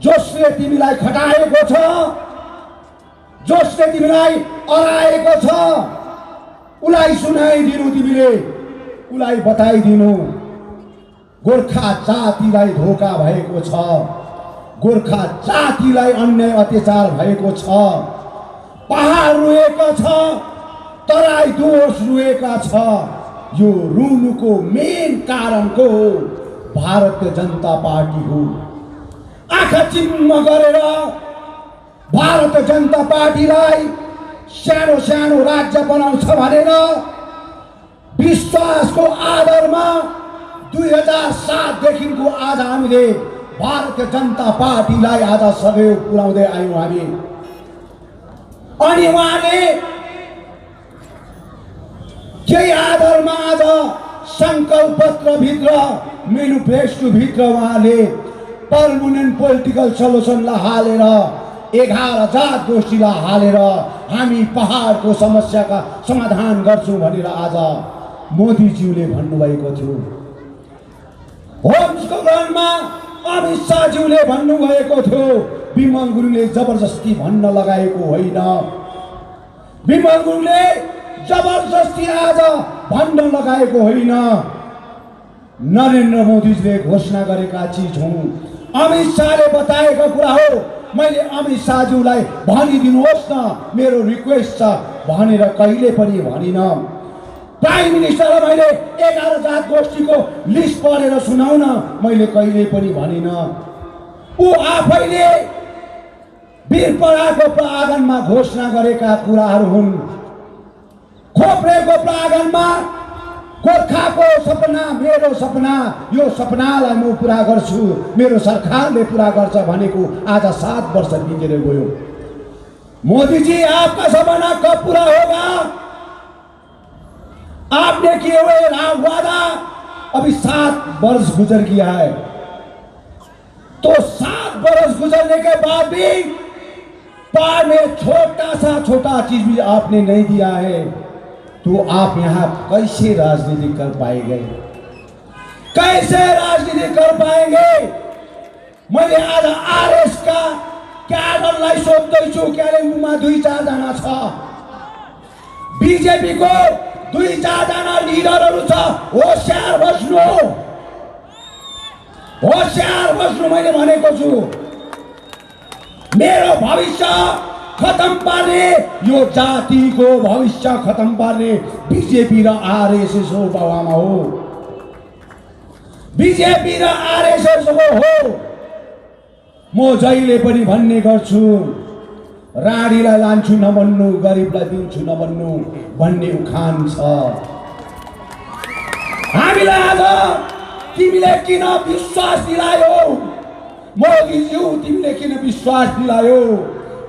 जसले तिमीलाई खटाएको छ, जसले तिमीलाई अराएको छ, उसलाई सुनाइदिनु, तिमीले उसलाई बताइदिनु। गोर्खा जातिलाई धोका भएको छ, गोर्खा जातिलाई अन्याय अत्याचार भएको छ, पहाड रुएको छ, तराई दोष रुएका छ। यो रुनुको मेन कारणको हो भारतीय जनता पार्टी हो। आँखा चिम्म गरेर भारतीय जनता पार्टीलाई सानो सानो राज्य बनाउँछ भनेर विश्वासको आधारमा 2007 देखिको आज हामीले भारतीय जनता पार्टीलाई आज सहयोग पुर्याउँदै आयौँ हामी। अनि उहाँले केही आधारमा आज संकल्प पत्रभित्र, मेनिफेस्टोभित्र उहाँले पर्मनेन्ट पोलिटिकल सल्युसनलाई हालेर 11 जात गोष्ठीलाई हालेर हामी पहाडको समस्याका समाधान गर्छौँ भनेर आज मोदीज्यूले भन्नुभएको थियो। होम्सको गनमा अमित शाहज्यूले भन्नुभएको थियो। बिमल गुरुङले जबरजस्ती भन्न लगाएको होइन। बिमल गुरुङले जबरजस्ती आज भन्न लगाएको होइन। नरेन्द्र मोदीजीले घोषणा गरेका चिज हुन्। अमित शाहले बताएको कुरा हो। मैले अमित शाहज्यूलाई भनिदिनुहोस् न, मेरो रिक्वेस्ट छ भनेर कहिले पनि भनिनँ। प्राइम मिनिस्टरलाई मैले 11 जात गोष्ठीको लिस्ट पढेर सुनाउन मैले कहिले पनि भनिनँ। ऊ आफैले वीरपराको प्राङ्गणमा घोषणा गरेका कुराहरू हुन्। खोप्रेको प्राङ्गणमा गोर्खाको सपना, मेरो सपना, यो सपनालाई म पुरा गर्छु, मेरो सरकारले पुरा गर्छ भनेको आज 7 वर्ष बितेर गयो। मोदी जी, आपका सपना कब पूरा होगा? आपने किए हुए वादा अभी 7 वर्ष गुजर गया है, तो 7 वर्ष गुजरने के बाद भी पार में छोटा चीज भी आपने नहीं दिया है, तो आप यहाँ कैसे राजनीति कर पाएंगे? कैसे राजनीति कर पाएंगे? मैले आज आरएस का क्याडरलाई सोध्दैछु, कालिम्पोङमा 2-4 जना छ, बीजेपी को 2-4 जना लिडरहरू छ, होशियार बस्नु मैले भनेको छु। मेरो भविष्य खत्म पार्ने, यो जातिको भविष्य खत्म पार्ने बीजेपी र आरएसएस हो बाबामा हो, बीजेपी र आरएसएस हो। म जहिले पनि भन्ने गर्छु, राणीलाई लान्छु नभन्नु, गरिबलाई दिन्छु नभन्नु भन्ने उखान छ। हामीलाई आज तिमीले किन विश्वास दिलायो? मोदीज्यू तिमीले किन विश्वास दिलायो?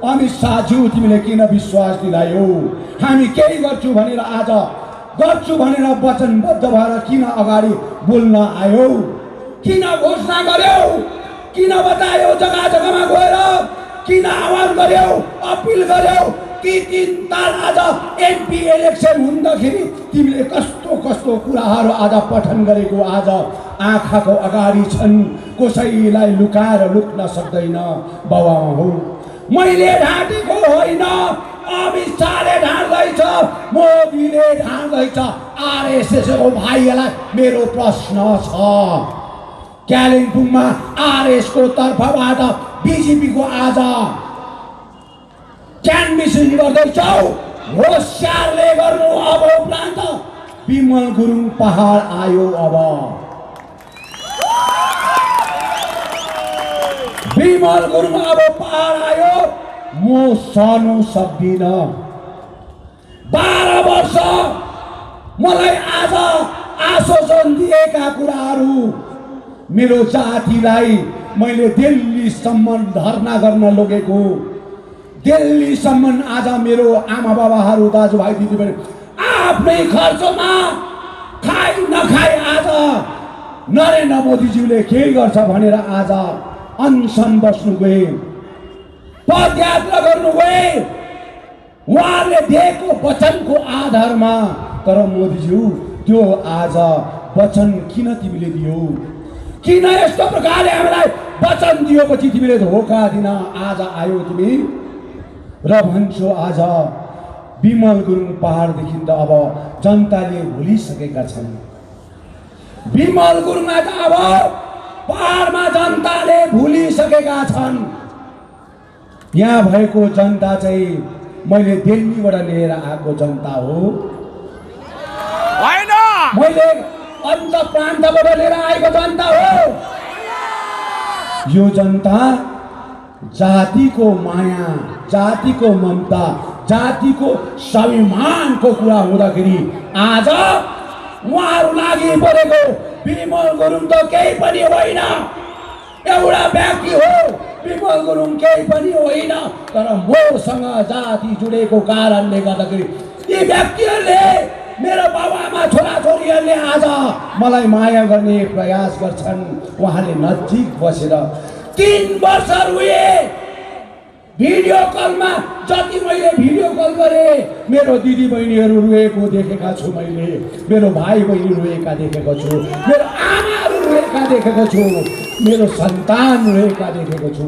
अमित शाहज्यू तिमीले किन विश्वास दिलायो? हामी केही गर्छु भनेर आज गर्छु भनेर वचनबद्ध भएर किन अगाडि बोल्न आयो? किन घोषणा गर्यौ? किन बतायो जग्गा जग्गामा गएर? किन आह्वान गर्यौ, अपिल गर्यौ? ती 3 ताल आज एमपी इलेक्सन हुँदाखेरि तिमीले कस्तो कुराहरू आज पठन गरेको आज आँखाको अगाडि छन्, कसैलाई लुकाएर लुक्न सक्दैन बाबामा हो। मैले ढाँटेको होइन, अमित शाहले ढाँट्दैछ, मोदीले ढाँट्दैछ, आरएसएसको भाइहरूलाई मेरो प्रश्न छ। कालिम्पोङमा आरएसको तर्फबाट बीजेपीको आज क्यान्भिसिङ गर्दैछौ, होशियारले गर्नु। अब उपरान्त विमल गुरुङ पहाड आयो, अब विमल गुरुङ अब पहाड आयो। म सहनु सक्दिनँ। 12 वर्ष मलाई आज आश्वासन दिएका कुराहरू, मेरो जातिलाई मैले दिल्लीसम्म धर्ना गर्न लगेको, दिल्लीसम्म आज मेरो आमा बाबाहरू, दाजुभाइ दिदीबहिनी आफ्नै खर्चमा खाइ नखाइ आज नरेन्द्र मोदीज्यूले के गर्छ भनेर आज अनसन बस्नु गए, पदयात्रा गर्नु गए, उहाँले दिएको वचनको आधारमा। तर मोदीज्यू त्यो आज वचन किन तिमीले दियौ? किन यस्तो प्रकारले हामीलाई वचन दिएपछि तिमीले धोका दिन आज आयो तिमी? र भन्छौ आज विमल गुरुङ पहाडदेखि त अब जनताले भुलिसकेका छन्। विमल गुरुङलाई त अब पहाडमा जनताले भुलिसकेका छन्। यहाँ भएको जनता चाहिँ मैले दिल्लीबाट लिएर आएको जनता हो, होइन मैले अन्त प्रान्तबाट लिएर आएको जनता हो। यो जनता जातिको माया, जातिको ममता, जातिको स्वाभिमानको कुरा हुँदाखेरि आज उहाँहरू लागि परेको विमल गुरुङ त केही पनि होइन, एउटा व्यक्ति हो। विमल गुरुङ केही पनि होइन, तर मसँग जाति जुडेको कारणले गर्दाखेरि यी व्यक्तिहरूले, मेरो बाबामा छोराछोरीहरूले आज मलाई माया गर्ने प्रयास गर्छन्। उहाँले नजिक बसेर 3 वर्ष रोए भिडियो कलमा, जति मैले भिडियो कल गरेँ मेरो दिदीबहिनीहरू रोएको देखेका छु, मैले मेरो भाइ बहिनी रोएका देखेको छु, मेरो आमाहरू रोएका देखेको छु, मेरो सन्तान रोएका देखेको छु।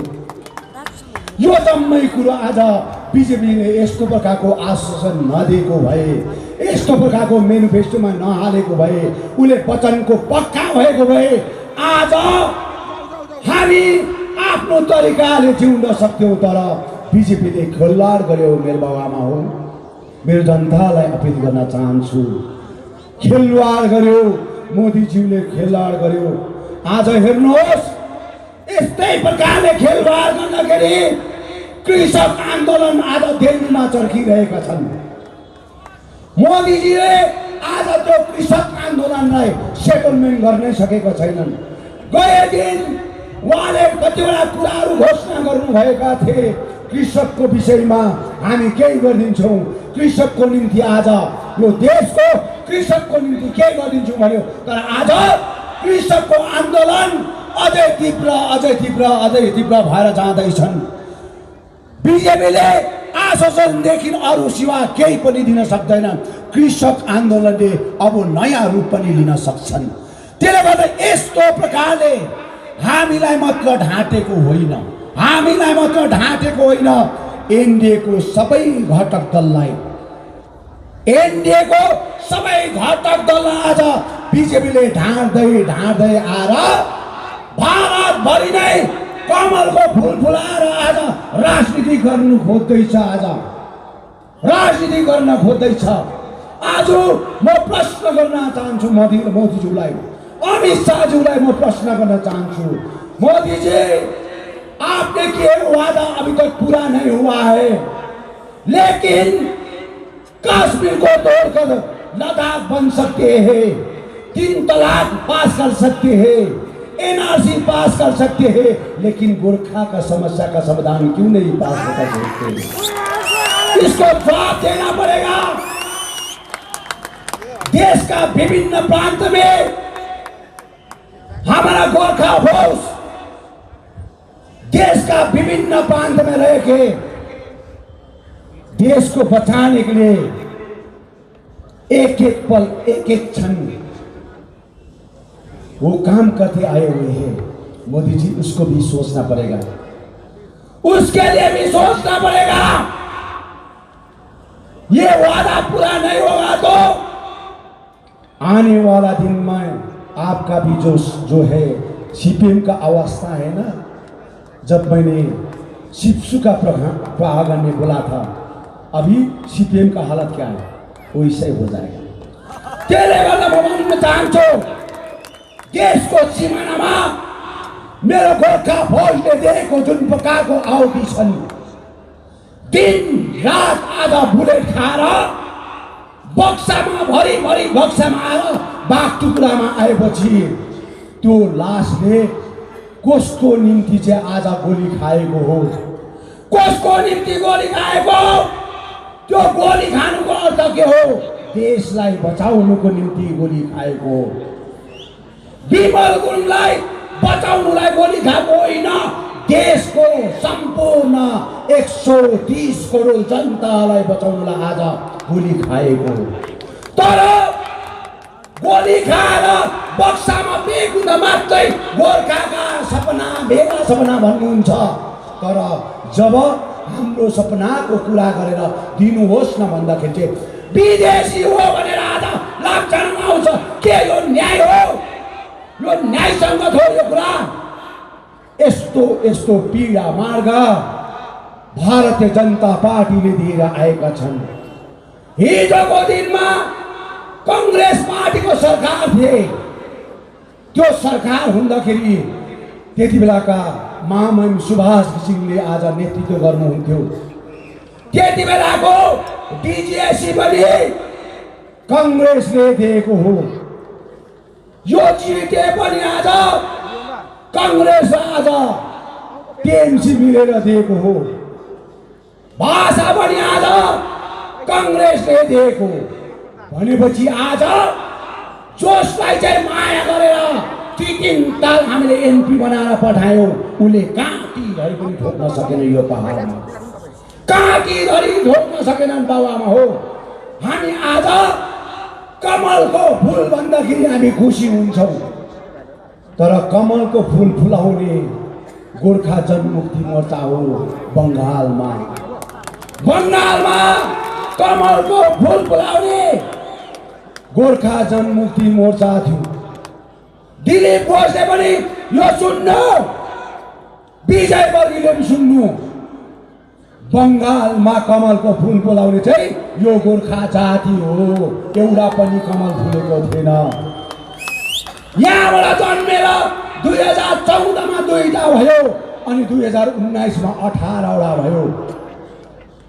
यो जम्मै कुरो आज बिजेपीले यस्तो प्रकारको आश्वासन नदिएको भए, यस्तो प्रकारको मेनिफेस्टोमा नहालेको भए, उसले वचनको पक्का भएको भए आज हामी आफ्नो तरिकाले जिउन सक्थ्यौँ। तर बिजेपीले खेलवाड गर्यो। मेरो बाबामा हो, मेरो जनतालाई अपिल गर्न चाहन्छु, खेलवाड गर्यो, मोदीज्यूले खेलवाड गर्यो। आज हेर्नुहोस्, यस्तै प्रकारले खेलवाड गर्दाखेरि कृषक आन्दोलन आज दिल्लीमा चर्किरहेका छन्। मोदीजीले आज त्यो कृषक आन्दोलनलाई सेटलमेन्ट गर्नै सकेका छैनन्। गए दिन उहाँले कतिवटा कुराहरू घोषणा गर्नुभएका थिए, कृषकको विषयमा हामी केही गरिदिन्छौँ, कृषकको निम्ति आज यो देशको कृषकको निम्ति के गरिदिन्छौँ भन्यो। तर आज कृषकको आन्दोलन अझै तीव्र भएर जाँदैछन्। बिजेपीले आश्वासनदेखि अरू सिवा केही पनि दिन सक्दैन। कृषक आन्दोलनले अब नयाँ रूप पनि लिन सक्छन्। त्यसले गर्दा यस्तो प्रकारले हामीलाई मात्र ढाँटेको होइन, हामीलाई मात्र ढाँटेको होइन, एनडिएको सबै घटक दललाई, एनडिएको सबै घटक दललाई आज बिजेपीले ढाँट्दै ढाँट्दै आएर भारतभरि नै कमलको फुल फुलाएर आज राजनीति गर्नु खोज्दैछ। आज राजनीति गर्न खोज्दैछ। आज म प्रश्न गर्न चाहन्छु मोदीज्यूलाई, अमित शाहज्यूलाई म प्रश्न गर्न चाहन्छु, मोदी जी आपने किए वादा अभी तक पूरा नहीं हुआ है, लेकिन कश्मीर को तोड़कर लद्दाख बन सकते हैं, 3 तलाक पास कर सकते हैं, एनआरसी पास कर सकते हैं, लेकिन गोरखा का समस्या का समाधान क्यों नहीं पास कर सकते? इसको जवाब देना पड़ेगा। देश का विभिन्न प्रांत में हमारा गोरखा फोर्स देश का विभिन्न प्रांत में रह के देश को बचाने के लिए एक एक पल, एक एक क्षण वो काम करते आए हुए हैं। मोदी जी उसको भी सोचना पड़ेगा, उसके लिए भी सोचना पड़ेगा। ये वादा पूरा नहीं होगा तो आने वाला दिन में आपका भी जो है सीपीएम का अवस्था है ना, जब मैंने शिवसु का प्रहागन में बोला था, अभी सीपीएम का हालत क्या है, वैसे हो जाएगा। तेरे वाला भवन में चाहन्छु देश को सीमानामा मेरो गोर्खा फौजले दिएको जुन प्रकारको आहुति छन्, दिन रात आधा बुलेट खाएर बक्सामा भरिभरि बक्सामा आएर बागटुक्रामा आएपछि त्यो लासले कसको निम्ति चाहिँ आज गोली खाएको हो, कसको निम्ति गोली खाएको, त्यो गोली खानुको अर्थ के हो? देशलाई बचाउनुको निम्ति गोली खाएको हो। विमल गुरुङलाई बचाउनुलाई गोली खाएको होइन, देशको सम्पूर्ण 130 करोड जनतालाई बचाउनुलाई आज गोली खाएको हो। तर गोली खाएर बक्सामा बेगुना मात्रै गोर्खाका सपना भेगा सपना भन्नुहुन्छ, तर जब हाम्रो सपनाको कुरा गरेर दिनुहोस् न भन्दाखेरि चाहिँ विदेशी हो भनेर आज लक्षणमा आउँछ। के यो न्याय हो? यो न्यायसङ्गत हो यो कुरा? यस्तो यस्तो पीडा मार्ग भारतीय जनता पार्टीले दिएर आएका छन्। हिजोको दिनमा कांग्रेस पार्टीको सरकार थिए, त्यो सरकार हुँदाखेरि त्यति बेलाका महामहिम सुभाष घिसिङले आज नेतृत्व गर्नुहुन्थ्यो। त्यति बेलाको डिजिएसी पनि कांग्रेसले दिएको हो। यो जिटे पनि आज कांग्रेस आज टिएमसी मिलेर दिएको हो। भाषा पनि आज कांग्रेसले दिएको भनेपछि आज जसलाई चाहिँ माया गरेर 3 ताल हामीले एमपी बनाएर पठायौँ, उसले काँटी धरि पनि ठोक्न सकेन। यो पहाडमा काँटी धरि ठोक्न सकेनन् बाबुआमा हो। हामी आज कमलको फुल भन्दाखेरि हामी खुसी हुन्छौँ, तर कमलको फुल फुलाउने गोर्खा जनमुक्ति मोर्चा हो बङ्गालमा। बङ्गालमा कमलको फुल फुलाउने गोर्खा जनमुक्ति मोर्चा थियो। दिलीप घोषले पनि यो सुन्नु, विजय वर्गीयले पनि सुन्नु, बङ्गालमा कमलको फुल फुलाउने चाहिँ यो गोर्खा जाति हो। एउटा पनि कमल फुलेको थिएन। यहाँबाट जन्मेर 2014मा 2टा भयो अनि 2019मा 18वटा भयो।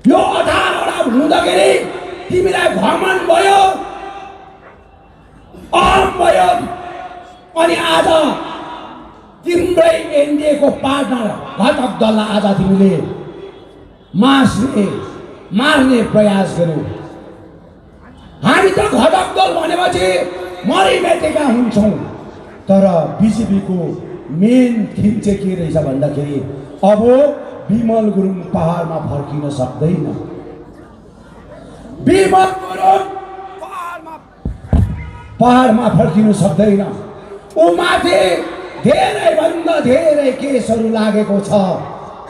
यो 18वटा हुँदाखेरि तिमीलाई घमण्ड भयो, अहम भयो, अनि आज तिम्रै एनडिएको पार्टनर घटक दललाई आज तिमीले मार्ने प्रयास गर्यौ। हामी त घटक दल भनेपछि मरिमेटेका हुन्छौँ, तर बिजेपीको मेन थिम चाहिँ के रहेछ भन्दाखेरि अब विमल गुरुङ पहाडमा फर्किन सक्दैन। विमल गुरुङ पहाडमा फर्किन सक्दैन। उमाथि धेरैभन्दा धेरै केसहरू लागेको छ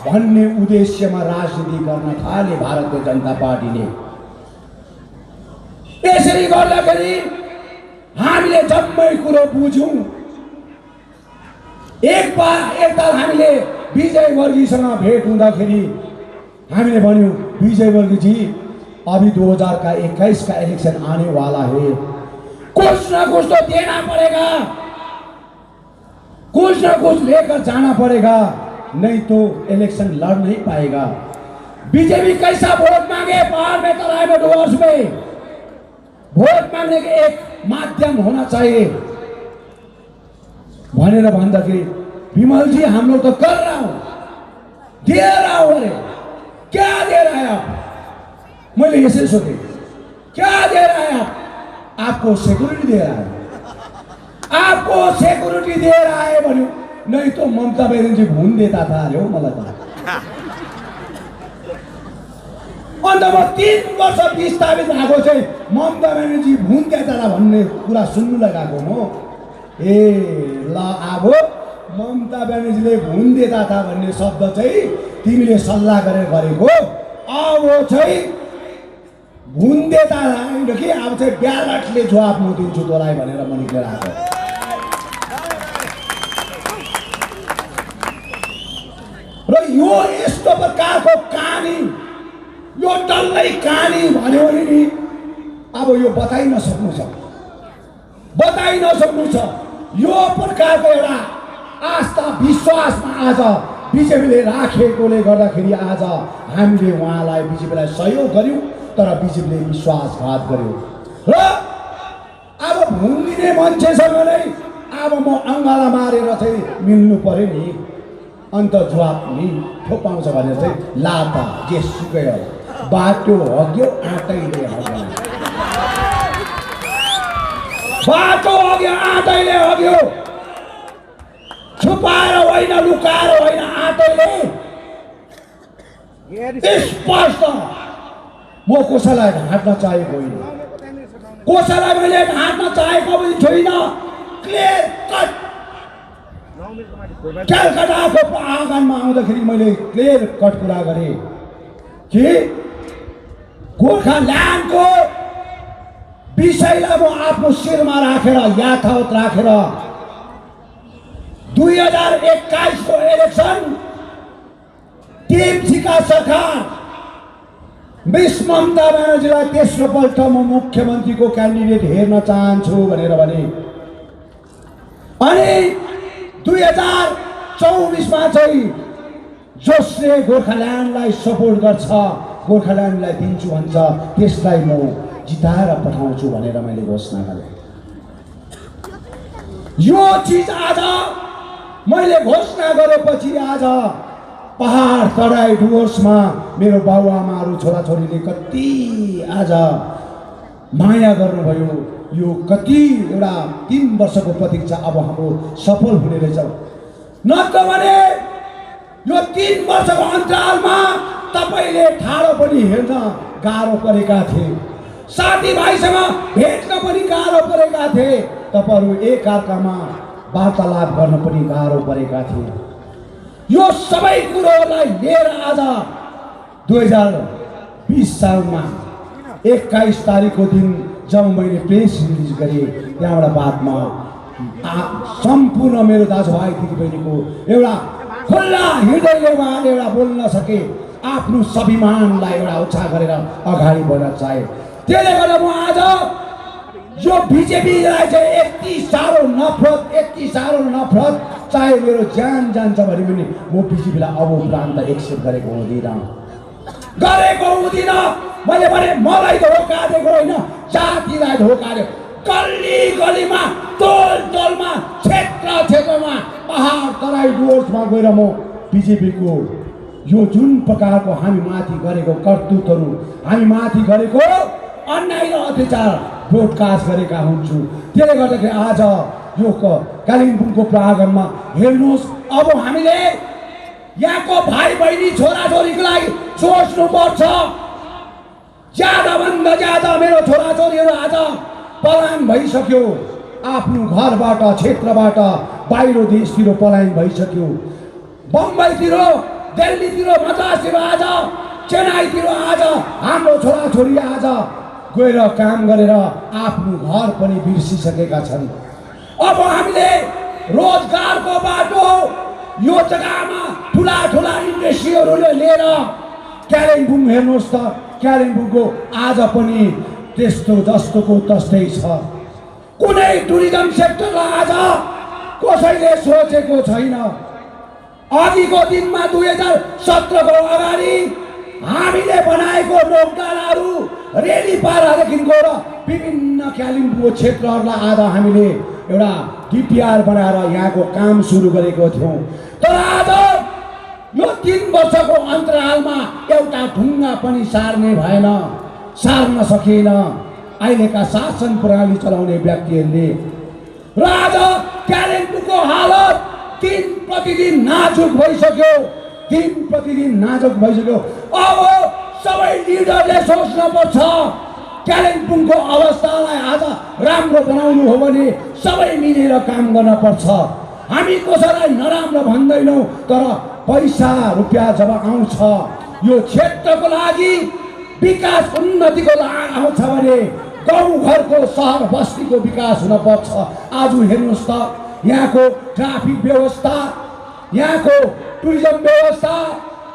भन्ने उद्देश्यमा राजनीति गर्न थाले भारतीय जनता पार्टीले। यसरी गर्दाखेरि हामीले जम्मै कुरो बुझ्यौँ। एकताल हामीले विजय वर्गीसँग भेट हुँदाखेरि हामीले भन्यौँ, विजय वर्गी जी अभी 2021 का इलेक्शन आने वाला है, कुछ न कुछ तो देना पड़ेगा, कुछ न कुछ लेकर जाना पड़ेगा, नहीं तो इलेक्शन लड़ नहीं पाएगा। बीजेपी कैसा वोट मांगे पहाड़ में, तराई में, डुवर्स में, वोट मांगने के एक माध्यम होना चाहिए भनेर भन्दाखेरि विमल जी हम लोग तो कर रहा हूं, दे रहा हूं। अरे क्या दे रहा है आप? मैंने ऐसे सोचे क्या दे रहा है आप? आपको सिक्योरिटी दे रहा है, आपको सिक्योरिटी दे रहा है भन्यो। नहीं तो ममता बनर्जी भुन देता था अरे हो मलाई त। अन्त म 3 वर्ष विस्थापित भएको चाहिँ ममता बनर्जी भुन देता था भन्ने कुरा सुन्नु लगाएको म। ए ल अब ममता बनर्जीले भुन देता था भन्ने शब्द चाहिँ तिमीले सल्लाह गरेर गरेको, अब चाहिँ भुन देता होइन कि अब चाहिँ ब्यालटले जवाब म दिन्छु तँलाई भनेर म निक्लेर आएको। र यो यस्तो प्रकारको कहानी, यो डल्लै कहानी भन्यो भने नि अब यो बताइ नसक्नु छ, बताइ नसक्नु छ। यो प्रकारको एउटा आस्था विश्वासमा आज बिजेपीले राखेकोले गर्दाखेरि आज हामीले उहाँलाई बिजेपीलाई सहयोग गर्यौँ, तर बिजेपीले विश्वासघात गर्यो। र अब भुङ्गिने मान्छेसँग नै अब म अङ्गाला मारेर चाहिँ मिल्नु पर्यो नि, अन्त जवाब नि ठोपाउँछ भनेर चाहिँ लाता जे सुकै बाटो हग्यो आँटैले हग्यो, बाटो हग्यो आँटैले हग्यो, छुपाएर होइन, लुकाएर होइन, आँटैले। स्पष्ट म कसैलाई ढाँट्न चाहेको होइन, कसैलाई मैले ढाँट्न चाहेको पनि छैन। क्लियर कट कलकत्ताको आँगनमा आउँदाखेरि मैले क्लियर कट कुरा गरेँ कि गोर्खाल्यान्डको विषयलाई म आफ्नो शिरमा राखेर यथावत राखेर 2021 को इलेक्सन टिएमसीका सरकार मिस ममता बनर्जीलाई तेस्रो पल्ट म मुख्यमन्त्रीको क्यान्डिडेट हेर्न चाहन्छु भनेर भने। अनि 2024 चाहिँ जसले गोर्खाल्यान्डलाई सपोर्ट गर्छ, गोर्खाल्यान्डलाई दिन्छु भन्छ, त्यसलाई म जिताएर पठाउँछु भनेर मैले घोषणा गरेँ। यो चिज आज मैले घोषणा गरेपछि आज पहाड तराई डुवर्समा मेरो बाबुआमाहरू छोराछोरीले कति आज माया गर्नुभयो। यो कति एउटा 3 वर्षको प्रतीक्षा अब हाम्रो सफल हुने रहेछ। नत्र भने यो 3 वर्षको अन्तरालमा तपाईले ठाडो पनि हेर्न गाह्रो परेका थिए, साथीभाइसँग भेट्न पनि गाह्रो परेका थिए, तपाईहरू एकअर्कामा वार्तालाप गर्न पनि गाह्रो परेका थिए। यो सबै कुरोलाई लिएर आज 2020 सालमा 21 तारिकको दिन जब मैले प्रेस रिलिज गरेँ, त्यहाँबाट बादमा सम्पूर्ण मेरो दाजुभाइ दिदीबहिनीको एउटा खुल्ला हृदयले उहाँले एउटा बोल्न सके, आफ्नो स्वाभिमानलाई एउटा उच्चा गरेर अगाडि बढ्न चाहे। त्यसले गर्दा म आज यो बिजेपीलाई चाहिँ यति साह्रो नफरत चाहे मेरो ज्यान जान्छ भने पनि म बिजेपीलाई अब उपरान्त एक्सेप्ट गरेको हुँदिन। मैले भने मलाई धोका दिएको होइन, जातिलाई धोका दियो। गल्ली गल्लीमा, टोल टोलमा, क्षेत्र क्षेत्रमा, पहाड तराई डुवर्समा गएर म बिजेपीको यो जुन प्रकारको हामी माथि गरेको कर्तुतहरू, हामी माथि गरेको अन्याय र अत्याचार ब्रोडकास्ट गरेका हुन्छु। त्यसले गर्दाखेरि आज यो कालिम्पोङको प्राङ्गणमा हेर्नुहोस्, अब हामीले यहाँको भाइ बहिनी छोराछोरीको लागि सोच्नुपर्छ। ज्यादाभन्दा ज्यादा मेरो छोराछोरीहरू आज पलायन भइसक्यो, आफ्नो घरबाट क्षेत्रबाट बाहिर देशतिर पलायन भइसक्यो। बम्बईतिर, दिल्लीतिर, मद्रासतिर, आज चेन्नईतिर आज हाम्रो छोराछोरी आज गएर काम गरेर आफ्नो घर पनि बिर्सिसकेका छन्। अब हामीले रोजगारको बाटो यो जग्गामा ठुला ठुला इन्डस्ट्रीहरूले लिएर कालिम्पोङ हेर्नुहोस् त, कालिम्पोङको आज पनि त्यस्तो जस्तोको तस्तै छ। कुनै टुरिज्म सेक्टरलाई आज कसैले सोचेको छैन। अघिको दिनमा 2017को अगाडि हामीले बनाएको नोकडाँडाहरू रेलीपाडादेखिको र विभिन्न कालिम्पोङको क्षेत्रहरूलाई आज हामीले एउटा डिपिआर बनाएर यहाँको काम सुरु गरेको थियौँ। तर आज यो 3 वर्षको अन्तरालमा एउटा ढुङ्गा पनि सार्ने भएन, सार्न सकेन अहिलेका शासन प्रणाली चलाउने व्यक्तिहरूले। र आज कालिम्पोङको हालत दिन प्रतिदिन नाजुक भइसक्यो, दिन प्रतिदिन नाजुक भइसक्यो। अब सबै लिडरले सोच्नुपर्छ कालिम्पोङको अवस्थालाई आज राम्रो बनाउनु हो भने सबै मिलेर काम गर्न पर्छ। हामी कसैलाई नराम्रो भन्दैनौँ, तर पैसा रुपियाँ जब आउँछ यो क्षेत्रको लागि विकास उन्नतिको लागि आउँछ भने गाउँघरको सहर बस्तीको विकास हुनपर्छ। आज हेर्नुहोस् त यहाँको ट्राफिक व्यवस्था, यहाँको टुरिज्म व्यवस्था,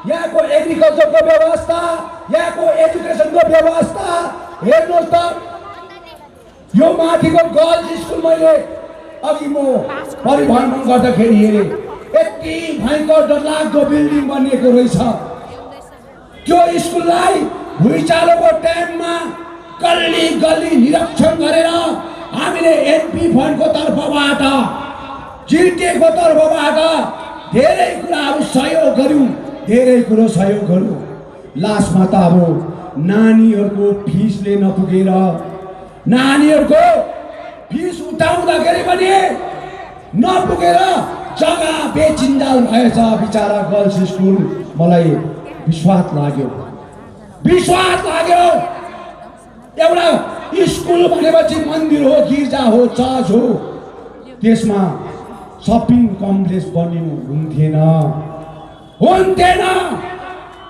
यहाँको एग्रिकल्चरको व्यवस्था, यहाँको एजुकेसनको व्यवस्था हेर्नुहोस् त। यो माथिको गर्ल्स स्कुल मैले अघि म परिभ्रमण गर्दाखेरि हेरेँ, यति भयङ्कर डरलाग्दो बिल्डिङ बनिएको रहेछ। त्यो स्कुललाई भुइँचालोको टाइममा गल्ली गल्ली निरीक्षण गरेर हामीले एनपी फन्डको तर्फबाट, जिटिएको तर्फबाट धेरै कुराहरू सहयोग गऱ्यौँ, धेरै कुरो सहयोग गऱ्यौँ। लास्टमा त अब नानीहरूको फिसले नपुगेर, नानीहरूको फिस उठाउँदाखेरि पनि नपुगेर जग्गा बेचिन्जाल भएछ बिचरा गर्ल्स स्कुल। मलाई विश्वास लाग्यो। एउटा स्कुल भनेपछि मन्दिर हो, गिर्जा हो, चर्च हो, त्यसमा सपिङ कम्प्लेक्स बनिनु हुन्थेन।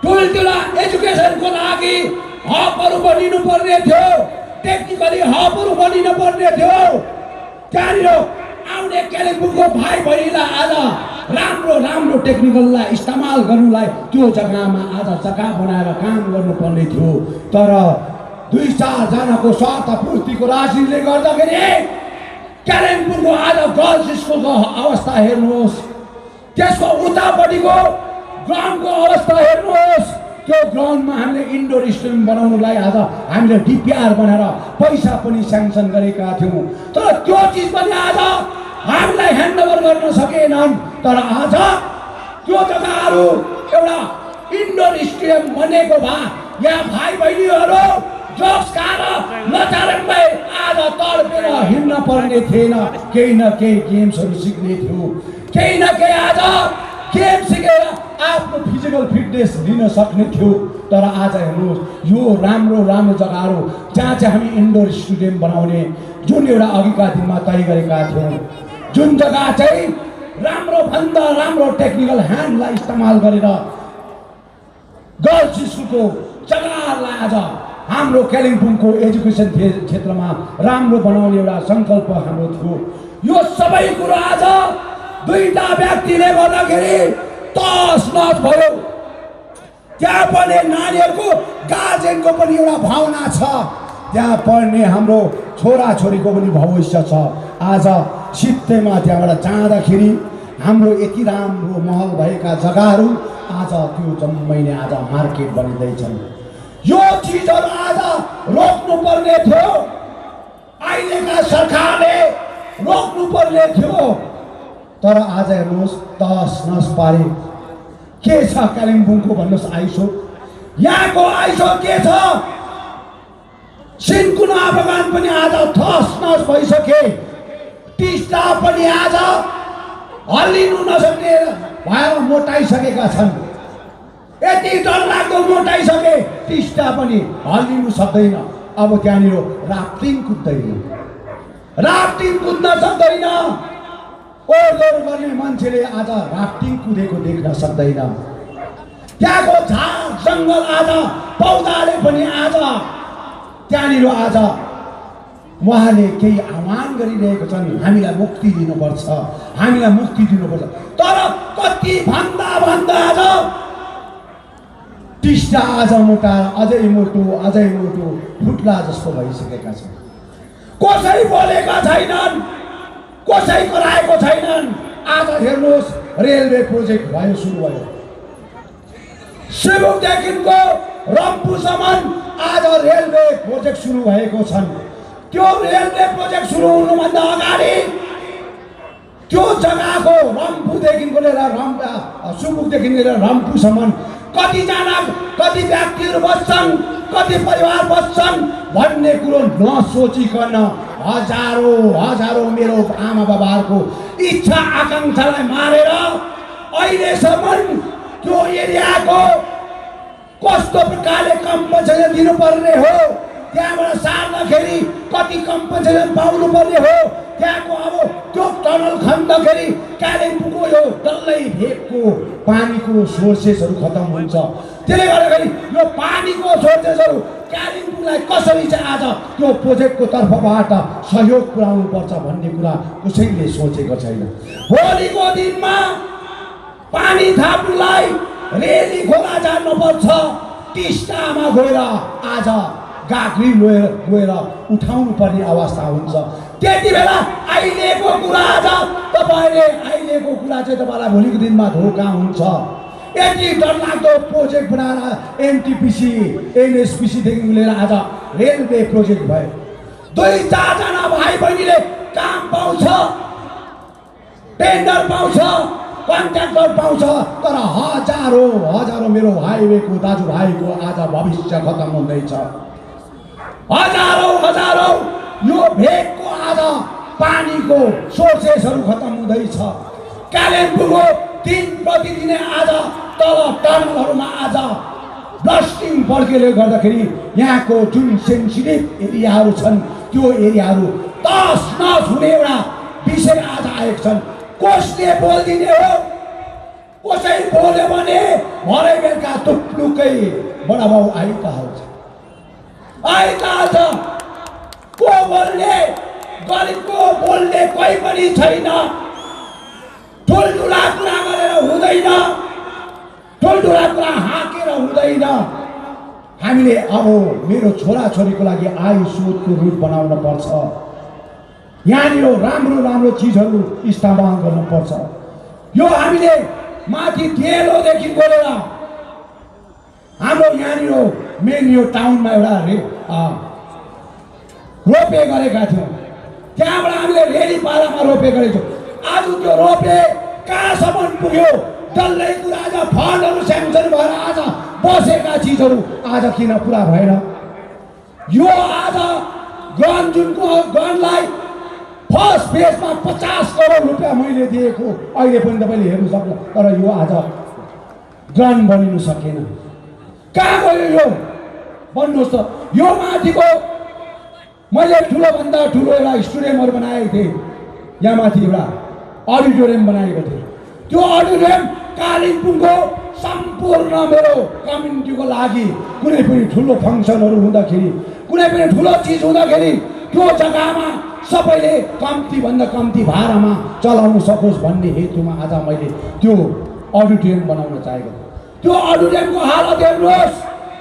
ठुल्ठुला एजुकेसनको लागि हबहरू बनिनु पर्ने थियो, टेक्निकली हबहरू बनिनु पर्ने थियो। त्यहाँनिर आउने कालिम्पोङको भाइ बहिनीलाई आज राम्रो टेक्निकललाई इस्तेमाल गर्नुलाई त्यो जग्गामा आज जग्गा बनाएर काम गर्नुपर्ने थियो। तर 2-4 जनाको स्वार्थ पूर्तिको राजनीतिले गर्दाखेरि कालिम्पोङको आज गर्ल्स स्कुलको अवस्था हेर्नुहोस्, त्यसको उतापट्टिको ग्राउन्डको अवस्था हेर्नुहोस्। त्यो ग्राउन्डमा हामीले इन्डोर स्टेडियम बनाउनुलाई आज हामीले डिपिआर बनाएर पैसा पनि स्याङ्सन गरेका थियौँ। तर त्यो चिज पनि आज हामीलाई ह्यान्डओभर गर्न सकेनन्। तर आज त्यो जग्गाहरू एउटा इन्डोर स्टेडियम बनेको भए यहाँ भाइ बहिनीहरू ड्रग्स खाएर नचारम्बै आज तडपेर हिँड्न पर्ने थिएन। केही न केही गेम्सहरू सिक्ने थियो, केही न केही आज गेम सिकेर आफ्नो फिजिकल फिटनेस लिन सक्ने थियो। तर आज हेर्नुहोस् यो राम्रो जग्गाहरू जहाँ चाहिँ हामी इन्डोर स्टेडियम बनाउने जुन एउटा अघिका दिनमा तय गरेका थियौँ, जुन जग्गा चाहिँ राम्रो भन्दा राम्रो टेक्निकल ह्यान्डलाई इस्तेमाल गरेर गर्ल्स स्कुलको जग्गाहरूलाई आज हाम्रो कालिम्पोङको एजुकेसन क्षेत्रमा राम्रो बनाउने एउटा सङ्कल्प हाम्रो थियो। यो सबै कुरो आज दुईटा व्यक्तिले गर्दाखेरि तसनस भयो। त्यहाँ पढ्ने नानीहरूको गार्जेनको पनि एउटा भावना छ, त्यहाँ पढ्ने हाम्रो छोराछोरीको पनि भविष्य छ। आज सित्तैमा त्यहाँबाट जाँदाखेरि हाम्रो यति राम्रो महल भएका जग्गाहरू आज त्यो जम्मै नै आज मार्केट बनिँदैछन्। यो चिजहरू आज रोक्नु पर्ने थियो, अहिलेका सरकारले रोक्नु पर्ने थियो। तर आज हेर्नुहोस् तसनस पारे। के छ कालिम्पोङको भन्नुहोस् आइसो, यहाँको आइसो के छ? सिन्कुना बगान पनि आज तसनस भइसके, टिस्टा पनि आज हल्लिनु नसक्ने भएर मोटाइसकेका छन्। यति डरलाग्दो मोटाइसके टिस्टा पनि हल्लिनु सक्दैन। अब त्यहाँनिर राफ्टिङ कुद्दैन, राफ्टिङ कुद्न सक्दैन। ओहोर गर्ने मान्छेले आज राफ्टिङ कुदेको देख्न सक्दैन। त्यहाँको झार जङ्गल आज पौधाले पनि आज त्यहाँनिर आज उहाँले केही आह्वान गरिरहेको छन्, हामीलाई मुक्ति दिनुपर्छ, हामीलाई मुक्ति दिनुपर्छ। तर कति भन्दा भन्दा आज टिस्टा आज मोटा, अझै मोटो फुट्ला जस्तो भइसकेका छन्। कसै बोलेका छैनन्, कसै कराएको छैनन्। आज हेर्नुहोस्, रेलवे प्रोजेक्ट भयो, सुरु भयो। सिबुकदेखिको रम्फूसम्म आज रेलवे प्रोजेक्ट सुरु भएको छन्। त्यो रेलवे प्रोजेक्ट सुरु हुनुभन्दा अगाडि त्यो जग्गाको रम्फूदेखिको लिएर सुबुकदेखि लिएर रम्फूसम्म कति व्यक्तिहरू बस्छन्, कति परिवार बस्छन् भन्ने कुरो नसोचिकन हजारौँ मेरो आमा बाबाहरूको इच्छा आकाङ्क्षालाई मारेर अहिलेसम्म त्यो एरियाको कस्तो प्रकारले कम्पनसेसन दिनुपर्ने हो, त्यहाँबाट सार्दाखेरि कति कम्पनसेसन पाउनु पर्ने हो, त्यहाँको अब त्यो टनल खन्दाखेरि कालिम्पोङको यो डल्लै भेगको पानीको सोर्सेसहरू खतम हुन्छ। त्यसले गर्दाखेरि यो पानीको सोर्सेसहरू कालिम्पोङलाई कसरी चाहिँ आज त्यो प्रोजेक्टको तर्फबाट सहयोग पुर्याउनु पर्छ भन्ने कुरा कसैले सोचेको छैन। भोलिको दिनमा पानी थाप्नुलाई रेली खोला जानुपर्छ, टिस्टामा गएर आज गाग्री गएर उठाउनु पर्ने अवस्था हुन्छ। त्यति बेला अहिलेको कुरा आज अहिलेको कुरा चाहिँ तपाईँलाई भोलिको दिनमा धोका हुन्छ। यति डरलाग्दो प्रोजेक्ट बनाएर एनटिपिसी एनएसपिसीदेखि लिएर आज रेलवे प्रोजेक्ट भयो। 2-4 जना भाइ बहिनीले काम पाउँछ, टेन्डर पाउँछ, कन्ट्र्याक्टर पाउँछ, तर हजारौँ मेरो हाइवेको दाजुभाइको आज भविष्य खतम हुँदैछ। हजारौँ यो भेगको आज पानीको सोर्सेसहरू खतम हुँदैछ। कालिम्पोङको दिन प्रतिदिन आज तल टनलहरूमा आज ब्लास्टिङ पड्केले गर्दाखेरि यहाँको जुन सेन्सिटिभ एरियाहरू छन् त्यो एरियाहरू तस नस हुने एउटा विषय आज आएको छन्। कसले बोलिदिने हो? कसै बोल्यो भने भरे बेलुका टुप्लुकै बडा बाउ आइहाल्छ। को बोल्ने? गरिबको बोल्ने कोही पनि छैन। ठुल्ठुला कुरा गरेर हुँदैन, ठुल्ठुला कुरा हाँकेर हुँदैन। हामीले अब मेरो छोराछोरीको लागि आयु स्रोतको रूप बनाउन पर्छ। यहाँनिर राम्रो चिजहरू इस्तेमाल गर्नुपर्छ। यो हामीले माथि डेलोदेखि बोलेर हाम्रो यहाँनिर मेन यो टाउनमा एउटा रोपे गरेका थियौँ। त्यहाँबाट हामीले रेली पारामा रोपे गरेको थियौँ। आज त्यो रोपे कहाँसम्म पुग्यो? डल्लै कुरा आज फन्डहरू स्याङ्सन भएर आज बसेका चिजहरू आज किन पुरा भएन? यो आज गनलाई फर्स्ट फेजमा 50 करोड रुपियाँ मैले दिएको अहिले पनि तपाईँले हेर्नु सक्नु, तर यो आज गन बनिनु सकेन। कहाँ गयो यो? भन्नुहोस् त। यो माथिको मैले ठुलोभन्दा ठुलो एउटा स्टेडियमहरू बनाएको थिएँ, यहाँ माथि एउटा अडिटोरियम बनाएको थिएँ। त्यो अडिटोरियम कालिम्पोङको सम्पूर्ण मेरो कम्युनिटीको लागि कुनै पनि ठुलो फङ्सनहरू हुँदाखेरि, कुनै पनि ठुलो चिज हुँदाखेरि त्यो जग्गामा सबैले कम्तीभन्दा कम्ती भाडामा चलाउन सकोस् भन्ने हेतुमा आज मैले त्यो अडिटोरियम बनाउन चाहेको थिएँ। त्यो अडिटोरियमको हालत हेर्नुहोस्,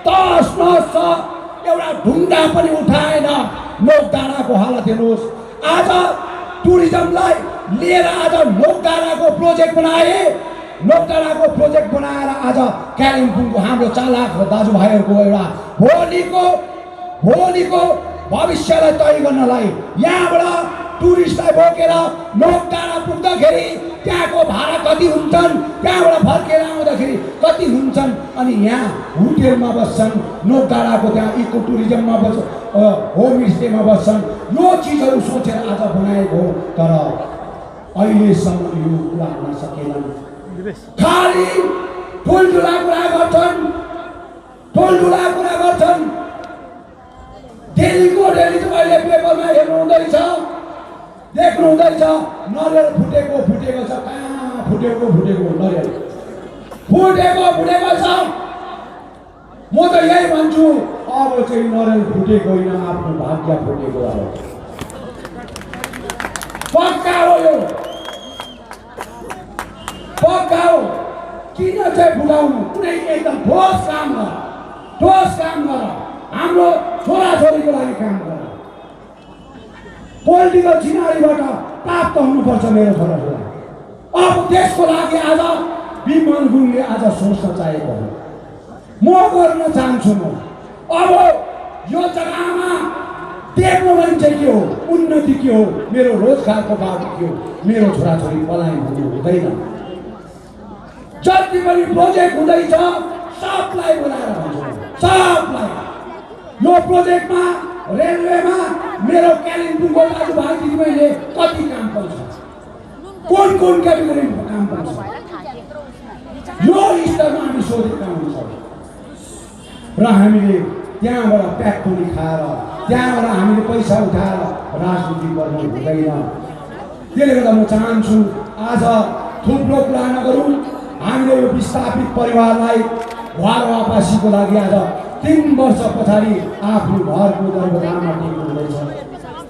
तस नस छ। एउटा ढुङ्गा पनि उठाएन। नोकडाँडाको हालत हेर्नुहोस्। आज टुरिज्मलाई लिएर आज नोकडाँडाको प्रोजेक्ट बनाए। नोकडाँडाको प्रोजेक्ट बनाएर आज कालिम्पोङको हाम्रो चालक दाजुभाइहरूको एउटा भोलिको भविष्यलाई तय गर्नलाई यहाँबाट टुरिस्टलाई बोकेर नोकडाँडा पुग्दाखेरि त्यहाँको भाडा कति हुन्छन्, त्यहाँबाट फर्केर आउँदाखेरि कति हुन्छन्, अनि यहाँ होटेलमा बस्छन्, नोकडाँडाको त्यहाँ इको टुरिज्ममा होम स्टेमा बस्छन्। यो चिजहरू सोचेर आज बनाएको हो। तर अहिलेसम्म यो कुरा हुन सकेनन्। खालि ठुल्ठुला कुरा गर्छन्, ठुल्ठुला कुरा गर्छन्। डेलीको डेली अहिले पेपरमा हेर्नु हुँदैछ, देख्नु हुँदैछ, नरियल फुटेको छ, कहाँ फुटेको नरियल फुटेको छ। म त यही भन्छु, अब चाहिँ नरियल फुटेको होइन, आफ्नो भाग्य फुटेको हो। पक्का हो यो, पक्का हो। किन चाहिँ फुटाउनु? कुनै एकदम ठोस काम गर, हाम्रो छोराछोरीको लागि काम गर। पोलिटिकल चिनारीबाट प्राप्त हुनुपर्छ मेरो छोराछोरा। अब देशको लागि आज विमल गुरुङले आज सोच्न चाहेको हो, म गर्न चाहन्छु। म अब यो जग्गामा डेभलपमेन्ट चाहिँ के हो, उन्नति के हो, मेरो रोजगारको बाटो के हो, मेरो छोराछोरी पलायन हुनु हुँदैन। जति पनि प्रोजेक्ट हुँदैछ सबलाई बोलाएर भन्छु, सबलाई। यो प्रोजेक्टमा रेलवेमा मेरो कालिम्पोङको दाजुभाइ दिदीबहिनीले कति काम पाउँछ, कुन क्याटेगोरीमा काम पाउँछ, यो स्तरमा हामी सोधेका हुन्छौँ। र हामीले त्यहाँबाट प्याक पनि खाएर, त्यहाँबाट हामीले पैसा उठाएर राजनीति गर्नु हुँदैन। त्यसले गर्दा म चाहन्छु आज थुप्रो कुरा नगरौँ। हामीले यो विस्थापित परिवारलाई घर वापसीको लागि आज 3 वर्ष पछाडि आफ्नो घरको दरवाजामा टेक्नु हुँदैछ।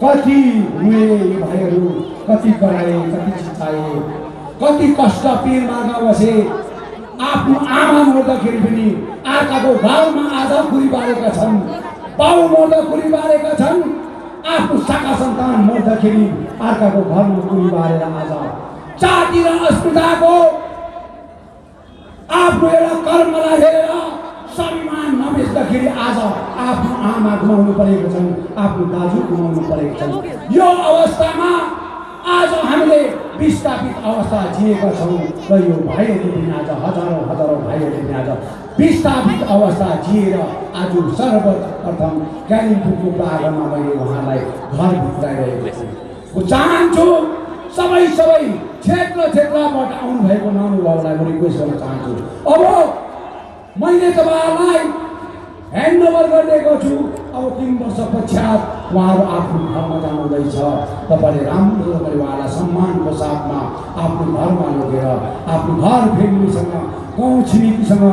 कति हुए यो भाइहरू, कति कराए, कति चिचाए, कति कष्ट पिरमा बसे। आफ्नो आमा मर्दाखेरि पनि अर्काको घरमा आज खुरी बारेका छन्, बाउ मर्दा खुरी बारेका छन्। आफ्नो शाखा सन्तान मर्दाखेरि अर्काको घरमा खुरी बारेर आज जाति र अस्मिताको आफ्नो एउटा कर्मलाई हेरेर स्वाभिमान नबेच्दाखेरि आज आफ्नो आमा गुमाउनु परेको छन्, आफ्नो दाजु गुमाउनु परेको छन्। यो अवस्थामा आज हामीले विस्थापित अवस्था जिएका छौँ र यो भाइहरूले पनि आज हजारौँ भाइहरूले पनि आज विस्थापित अवस्था जिएर आज सर्वप्रथम कालिम्पोङको प्राङ्गणमा मैले उहाँलाई घर भित्राइरहेको छु। म चाहन्छु सबै क्षेत्रबाट आउनुभएको महानुभावलाई म रिक्वेस्ट गर्न चाहन्छु। अब मैले तपाईँहरूलाई ह्यान्डओभर गरिदिएको छु। अब 3 वर्ष पश्चात उहाँहरू आफ्नो घरमा जानुहुँदैछ। तपाईँले राम्रोसँगले उहाँलाई सम्मानको साथमा आफ्नो घरमा लगेर आफ्नो घर फ्यामिलीसँग, गाउँ छिमेकीसँग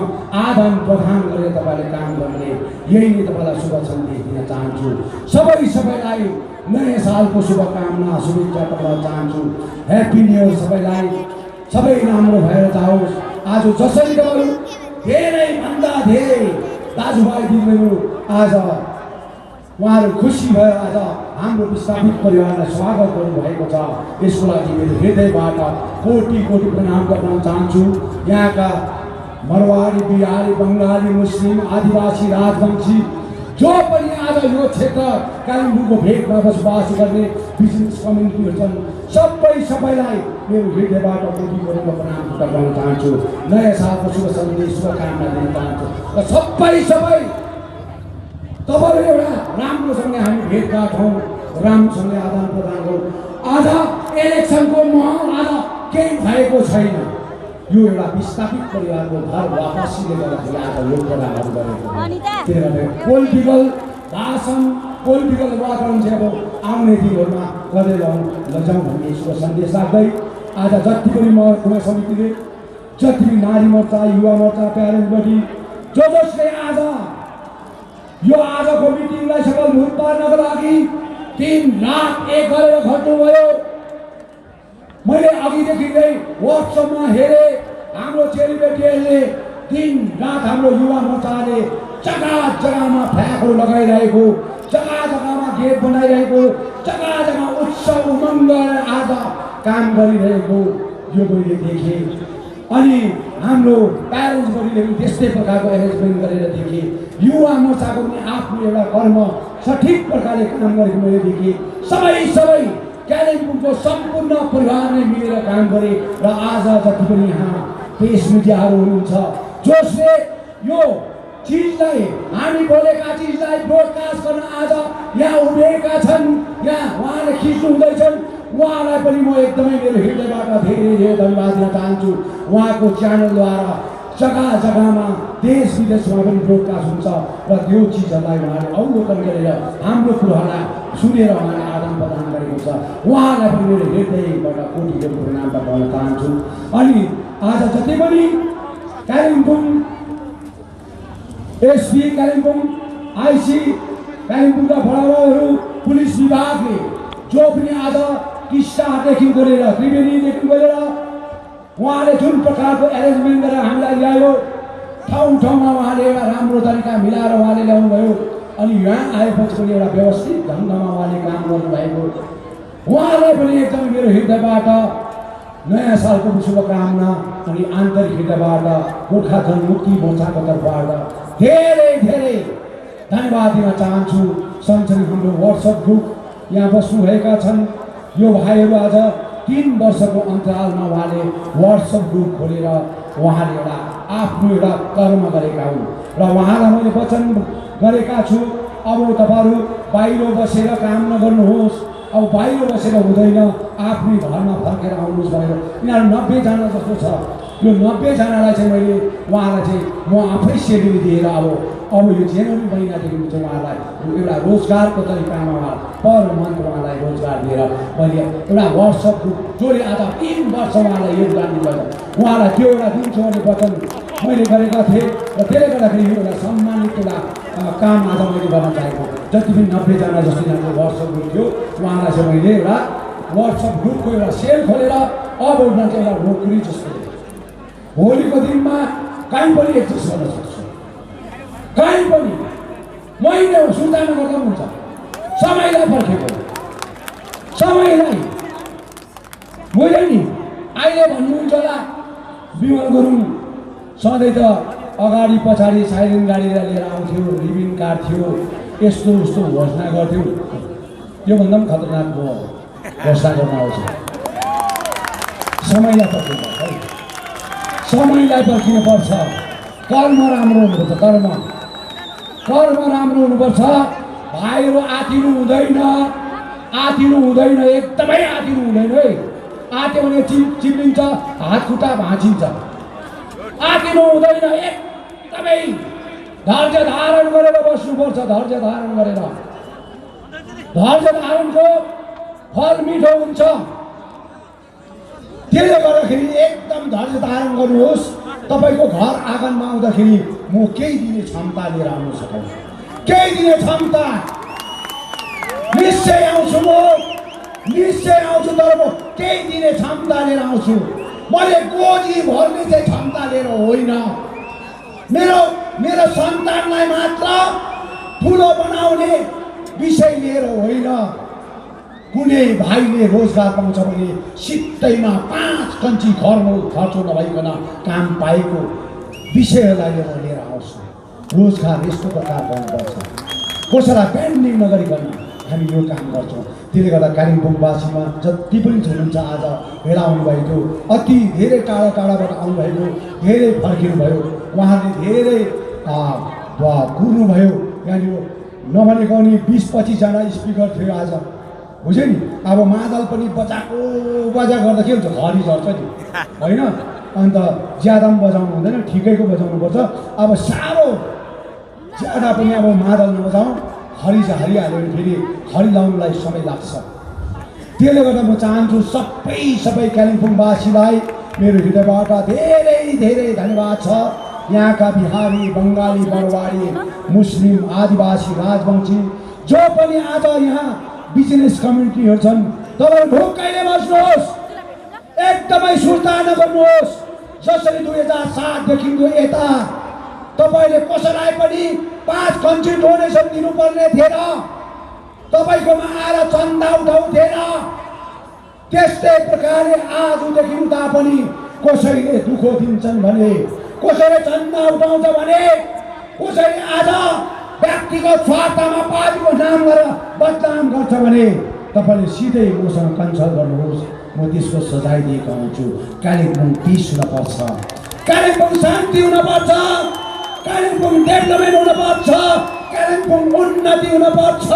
आदान प्रदान गरेर तपाईँले काम गर्ने, यही नै तपाईँलाई शुभ सन्देश दिन चाहन्छु। सबैलाई नयाँ सालको शुभकामना, शुभेच्छा तपाईँलाई चाहन्छु। ह्याप्पी न्यु इयर सबैलाई, सबै राम्रो भएर जाओस्। आज जसरी तपाईँहरू धेरैभन्दा धेरै दाजुभाइ दिदीबहिनी आज उहाँहरू खुसी भएर आज हाम्रो विस्थापित परिवारलाई स्वागत गर्नुभएको छ। यसको लागि मेरो हृदयबाट कोटि प्रणाम गर्न चाहन्छु। यहाँका मरवाडी, बिहारी, बङ्गाली, मुस्लिम, आदिवासी, राजवंशी जो पनि आज यो क्षेत्र कालिम्पोङको भेगमा बसोबास गर्ने बिजनेस कम्युनिटीहरू छन्, सबैलाई मेरो हृदयबाट कोटि प्रणाम गर्न चाहन्छु। नयाँ सालको शुभ सन्देश, शुभकामना दिन चाहन्छु। र सबै तपाईँहरू एउटा राम्रोसँगले हामी भेटघाट हौँ, राम्रोसँगले आदान प्रदान गरौँ। आज इलेक्सनको माहौल आज केही भएको छैन। यो एउटा विस्थापित परिवारको घर वापसीले गर्दाखेरि आज यो कुराहरू गरेको हो। त्यसले गर्दा पोलिटिकल भाषण, पोलिटिकल वातावरण चाहिँ अब आउने दिनहरूमा गर्दै लैजाउँ भन्ने शुभ सन्देश राख्दै आज जति पनि महकुमा समितिले, जति पनि नारी मोर्चा, युवा मोर्चा, प्यारेन्ट्स बडी जसले आज यो आजको मिटिङलाई सफल पार्नको लागि 3 रात एक गरेर खट्नुभयो। मैले अघिदेखि नै वाट्सएपमा हेरेँ, हाम्रो चेलीबेटीहरूले 3 रात हाम्रो युवा मोर्चाले जग्गामा फ्ल्यागहरू लगाइरहेको, जग्गामा गेट बनाइरहेको, जग्गा उत्सव उमङ्ग आज काम गरिरहेको यो मैले देखेँ। अनि हाम्रो प्यारेन्ट्स बडीले पनि त्यस्तै प्रकारको एरेन्जमेन्ट गरेर देखेँ। युवा मोर्चाको पनि आफ्नो एउटा कर्म सठिक प्रकारले काम गरेको मैले देखेँ। सबै कालिम्पोङको सम्पूर्ण परिवार नै मिलेर काम गरे। र आज जति पनि यहाँ प्रेस मिडियाहरू हुनुहुन्छ जसले यो चिजलाई, हामी बोलेका चिजलाई ब्रोडकास्ट गर्न आज यहाँ उभिएका छन्, यहाँ उहाँले खिच्नु हुँदैछन्, उहाँलाई पनि म एकदमै मेरो हृदयबाट धेरै धेरै धन्यवाद दिन चाहन्छु। उहाँको च्यानलद्वारा जग्गा जग्गामा देश विदेशमा पनि ब्रोडकास्ट हुन्छ र त्यो चिजहरूलाई उहाँले अवलोकन गरेर हाम्रो कुराहरूलाई सुनेर उहाँले आदान प्रदान गरेको छ। उहाँलाई पनि मेरो हृदयबाट कोटि कोटि प्रणाम गर्न चाहन्छु। अनि आज जति पनि कालिम्पोङ एसपी, कालिम्पोङ आइसी, कालिम्पोङका बडाबाबुहरू, पुलिस विभागले जो पनि आज टिस्टादेखि गरेर त्रिवेणीदेखि गरेर उहाँले जुन प्रकारको एरेन्जमेन्ट गरेर हामीलाई ल्यायो, ठाउँ ठाउँमा उहाँले एउटा राम्रो तरिका मिलाएर उहाँले ल्याउनुभयो। अनि यहाँ आएपछि पनि एउटा व्यवस्थित ढङ्गमा उहाँले काम गर्नुभएको, उहाँलाई पनि एकदमै मेरो हृदयबाट नयाँ सालको शुभकामना अनि आन्तरिक हृदयबाट गोर्खा जनमुक्ति मोर्चाको तर्फबाट धेरै धेरै धन्यवाद दिन चाहन्छु। सँगसँगै हाम्रो व्हाट्सएप ग्रुप यहाँ बस्नुभएका छन्। यो भाइहरू आज 3 वर्षको अन्तरालमा उहाँले व्हाट्सएप ग्रुप खोलेर उहाँले एउटा आफ्नो एउटा कर्म गरेका हुन् र उहाँलाई मैले वचन गरेका छु, अब तपाईँहरू बाहिर बसेर काम नगर्नुहोस्, अब बाहिर बसेर हुँदैन, आफ्नै घरमा फर्केर आउनुहोस् भनेर। यिनीहरू 90 जना जस्तो छ। यो 90 जनालाई चाहिँ मैले उहाँलाई चाहिँ म आफै सेलरी दिएर अब यो जनवरी महिनादेखि चाहिँ उहाँलाई एउटा रोजगारको तरिकामा पर मन्थ उहाँलाई रोजगार दिएर मैले एउटा व्हाट्सएप ग्रुप जसले आज 3 वर्ष उहाँलाई योगदान दिनुभयो, उहाँलाई त्यो एउटा दिन्छु भन्ने वचन मैले गरेका थिएँ र त्यसले गर्दाखेरि यो एउटा सम्मानित एउटा काम आज मैले गर्न चाहेको। जति पनि 90 जना जस्तो यहाँको व्हाट्सएप ग्रुप थियो उहाँलाई चाहिँ मैले एउटा व्हाट्सएप ग्रुपको एउटा सेल खोलेर अब उनीहरू चाहिँ एउटा नोकरी जस्तो भोलिको दिनमा कहीँ पनि एडजस्ट गर्न सक्छु, कहीँ पनि मैले सुर्तामा गर्दा हुन्छ। समयलाई पर्खेको, समयलाई मैले नि अहिले भन्नुहुन्छ होला विमल गुरुङ सधैँ त अगाडि पछाडि साइलेन्ट गाडी लिएर आउँथ्यो, रिबिन काट्थ्यो, यस्तो उस्तो घोषणा गर्थ्यो। योभन्दा पनि खतरनाक भयो घोषणा गर्न आउँछ। समयलाई पर्खिनुपर्छ है, समयलाई पर्खिनुपर्छ। कर्म राम्रो हुनुपर्छ, कर्म राम्रो हुनुपर्छ। भाइहरू आतिनु हुँदैन, एकदमै आतिनु हुँदैन है। आत्यो भने चिप्लिन्छ, हात खुट्टा भाँचिन्छ। आतिनु हुँदैन, एकदमै धैर्य धारण गरेर बस्नुपर्छ। धैर्य धारणको फल मिठो हुन्छ। त्यसले गर्दाखेरि एकदम धैर्य धारण गर्नुहोस्। तपाईँको घर आँगनमा आउँदाखेरि म केही दिने क्षमता लिएर आउन सकौँ, केही दिने क्षमता निश्चय आउँछु, म निश्चय आउँछु, तर म केही दिने क्षमता लिएर आउँछु। मैले गोजी भर्ने चाहिँ क्षमता लिएर होइन, मेरो सन्तानलाई मात्र ठुलो बनाउने विषय लिएर होइन। कुनै भाइले रोजगार पाउँछ भने सित्तैमा 5 कन्ची खर्च नभइकन काम पाएको विषयलाई लिएर आउँछु। रोजगार यस्तो प्रकार गर्नुपर्छ, कसैलाई पेन्डिङ नगरिकन हामी यो काम गर्छौँ। त्यसले गर्दा कालिम्पोङवासीमा जति पनि हुनुहुन्छ आज भेला आउनुभएको, अति धेरै टाढा टाढाबाट आउनुभएको, धेरै फर्किनुभयो, उहाँले धेरै कुर्नुभयो। यहाँनिर नभनेको नि 20-25 जना स्पिकर थियो आज, बुझ्यो नि। अब मादल पनि बजा गर्दा के हुन्छ, घरी झर्छ नि होइन। अन्त ज्यादा पनि बजाउनु हुँदैन, ठिकैको बजाउनुपर्छ। अब साह्रो ज्यादा पनि अब मादल नबजाउँ, हरी चाहिँ हालिहाल्यो भने फेरि हरी लाउनुलाई समय लाग्छ। त्यसले गर्दा म चाहन्छु सबै कालिम्पोङवासीलाई मेरो हृदयबाट धेरै धेरै धन्यवाद छ। यहाँका बिहारी, बङ्गाली, बडवाडी, मुस्लिम, आदिवासी, राजवंशी जो पनि आज यहाँ बिजनेस कम्युनिटीहरू छन्, तपाईँ ढोक्कैले बस्नुहोस्, एकदमै सुर्ता नगर्नुहोस्। जसरी 2007देखिको यता तपाईँले कसैलाई पनि 5 कन्ची डोनेसन दिनुपर्ने थिएन, तपाईँकोमा आएर चन्दा उठाउँथेन। त्यस्तै प्रकारले आजदेखि उता पनि कसैले दुःख दिन्छन् भने, कसैले चन्दा उठाउँछ भने, कसैले आज व्यक्तिगत स्वार्थमा पार्टीको नाम गरेर बदनाम गर्छ भने तपाईँले सिधै मसँग कन्सल्ट गर्नुहोस्। म त्यसको सजाय दिएको हुन्छु। कालिम्पोङ पिस हुनपर्छ, कालिम्पोङ शान्ति हुनपर्छ, कालिम्पोङ डेभलपमेन्ट हुनपर्छ, कालिम्पोङ उन्नति हुनपर्छ।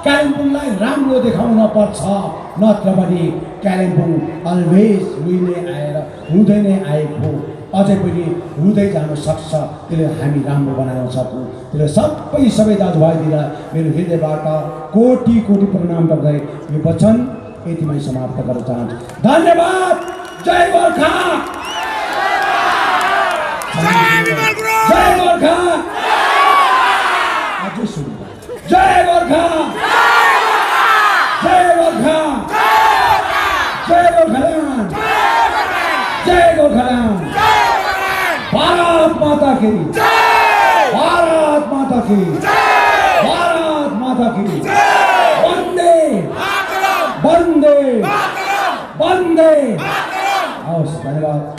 कालिम्पोङलाई राम्रो देखाउन पर्छ, नत्र भने कालिम्पोङ अलवेज हुँदै नै आएको अझै पनि हुँदै जान सक्छ। त्यसले हामी राम्रो बनाउन सक्छौँ। त्यसले सबै दाजुभाइदिलाई मेरो हृदयबाट कोटि कोटि प्रणाम गर्दै यो वचन यतिमै समाप्त गर्न चाहन्छु। धन्यवाद। जय गोर्खा। जय गोर्खा। अझै सुन्नु। जय गोर्खा। जय गोर्खा। जय गोर्खाल्यान्ड। जय गोर्खाल्यान्ड। भारत माता की। भारत माता की। भारत माता की। वंदे वंदे वंदे। हवस्, धन्यवाद।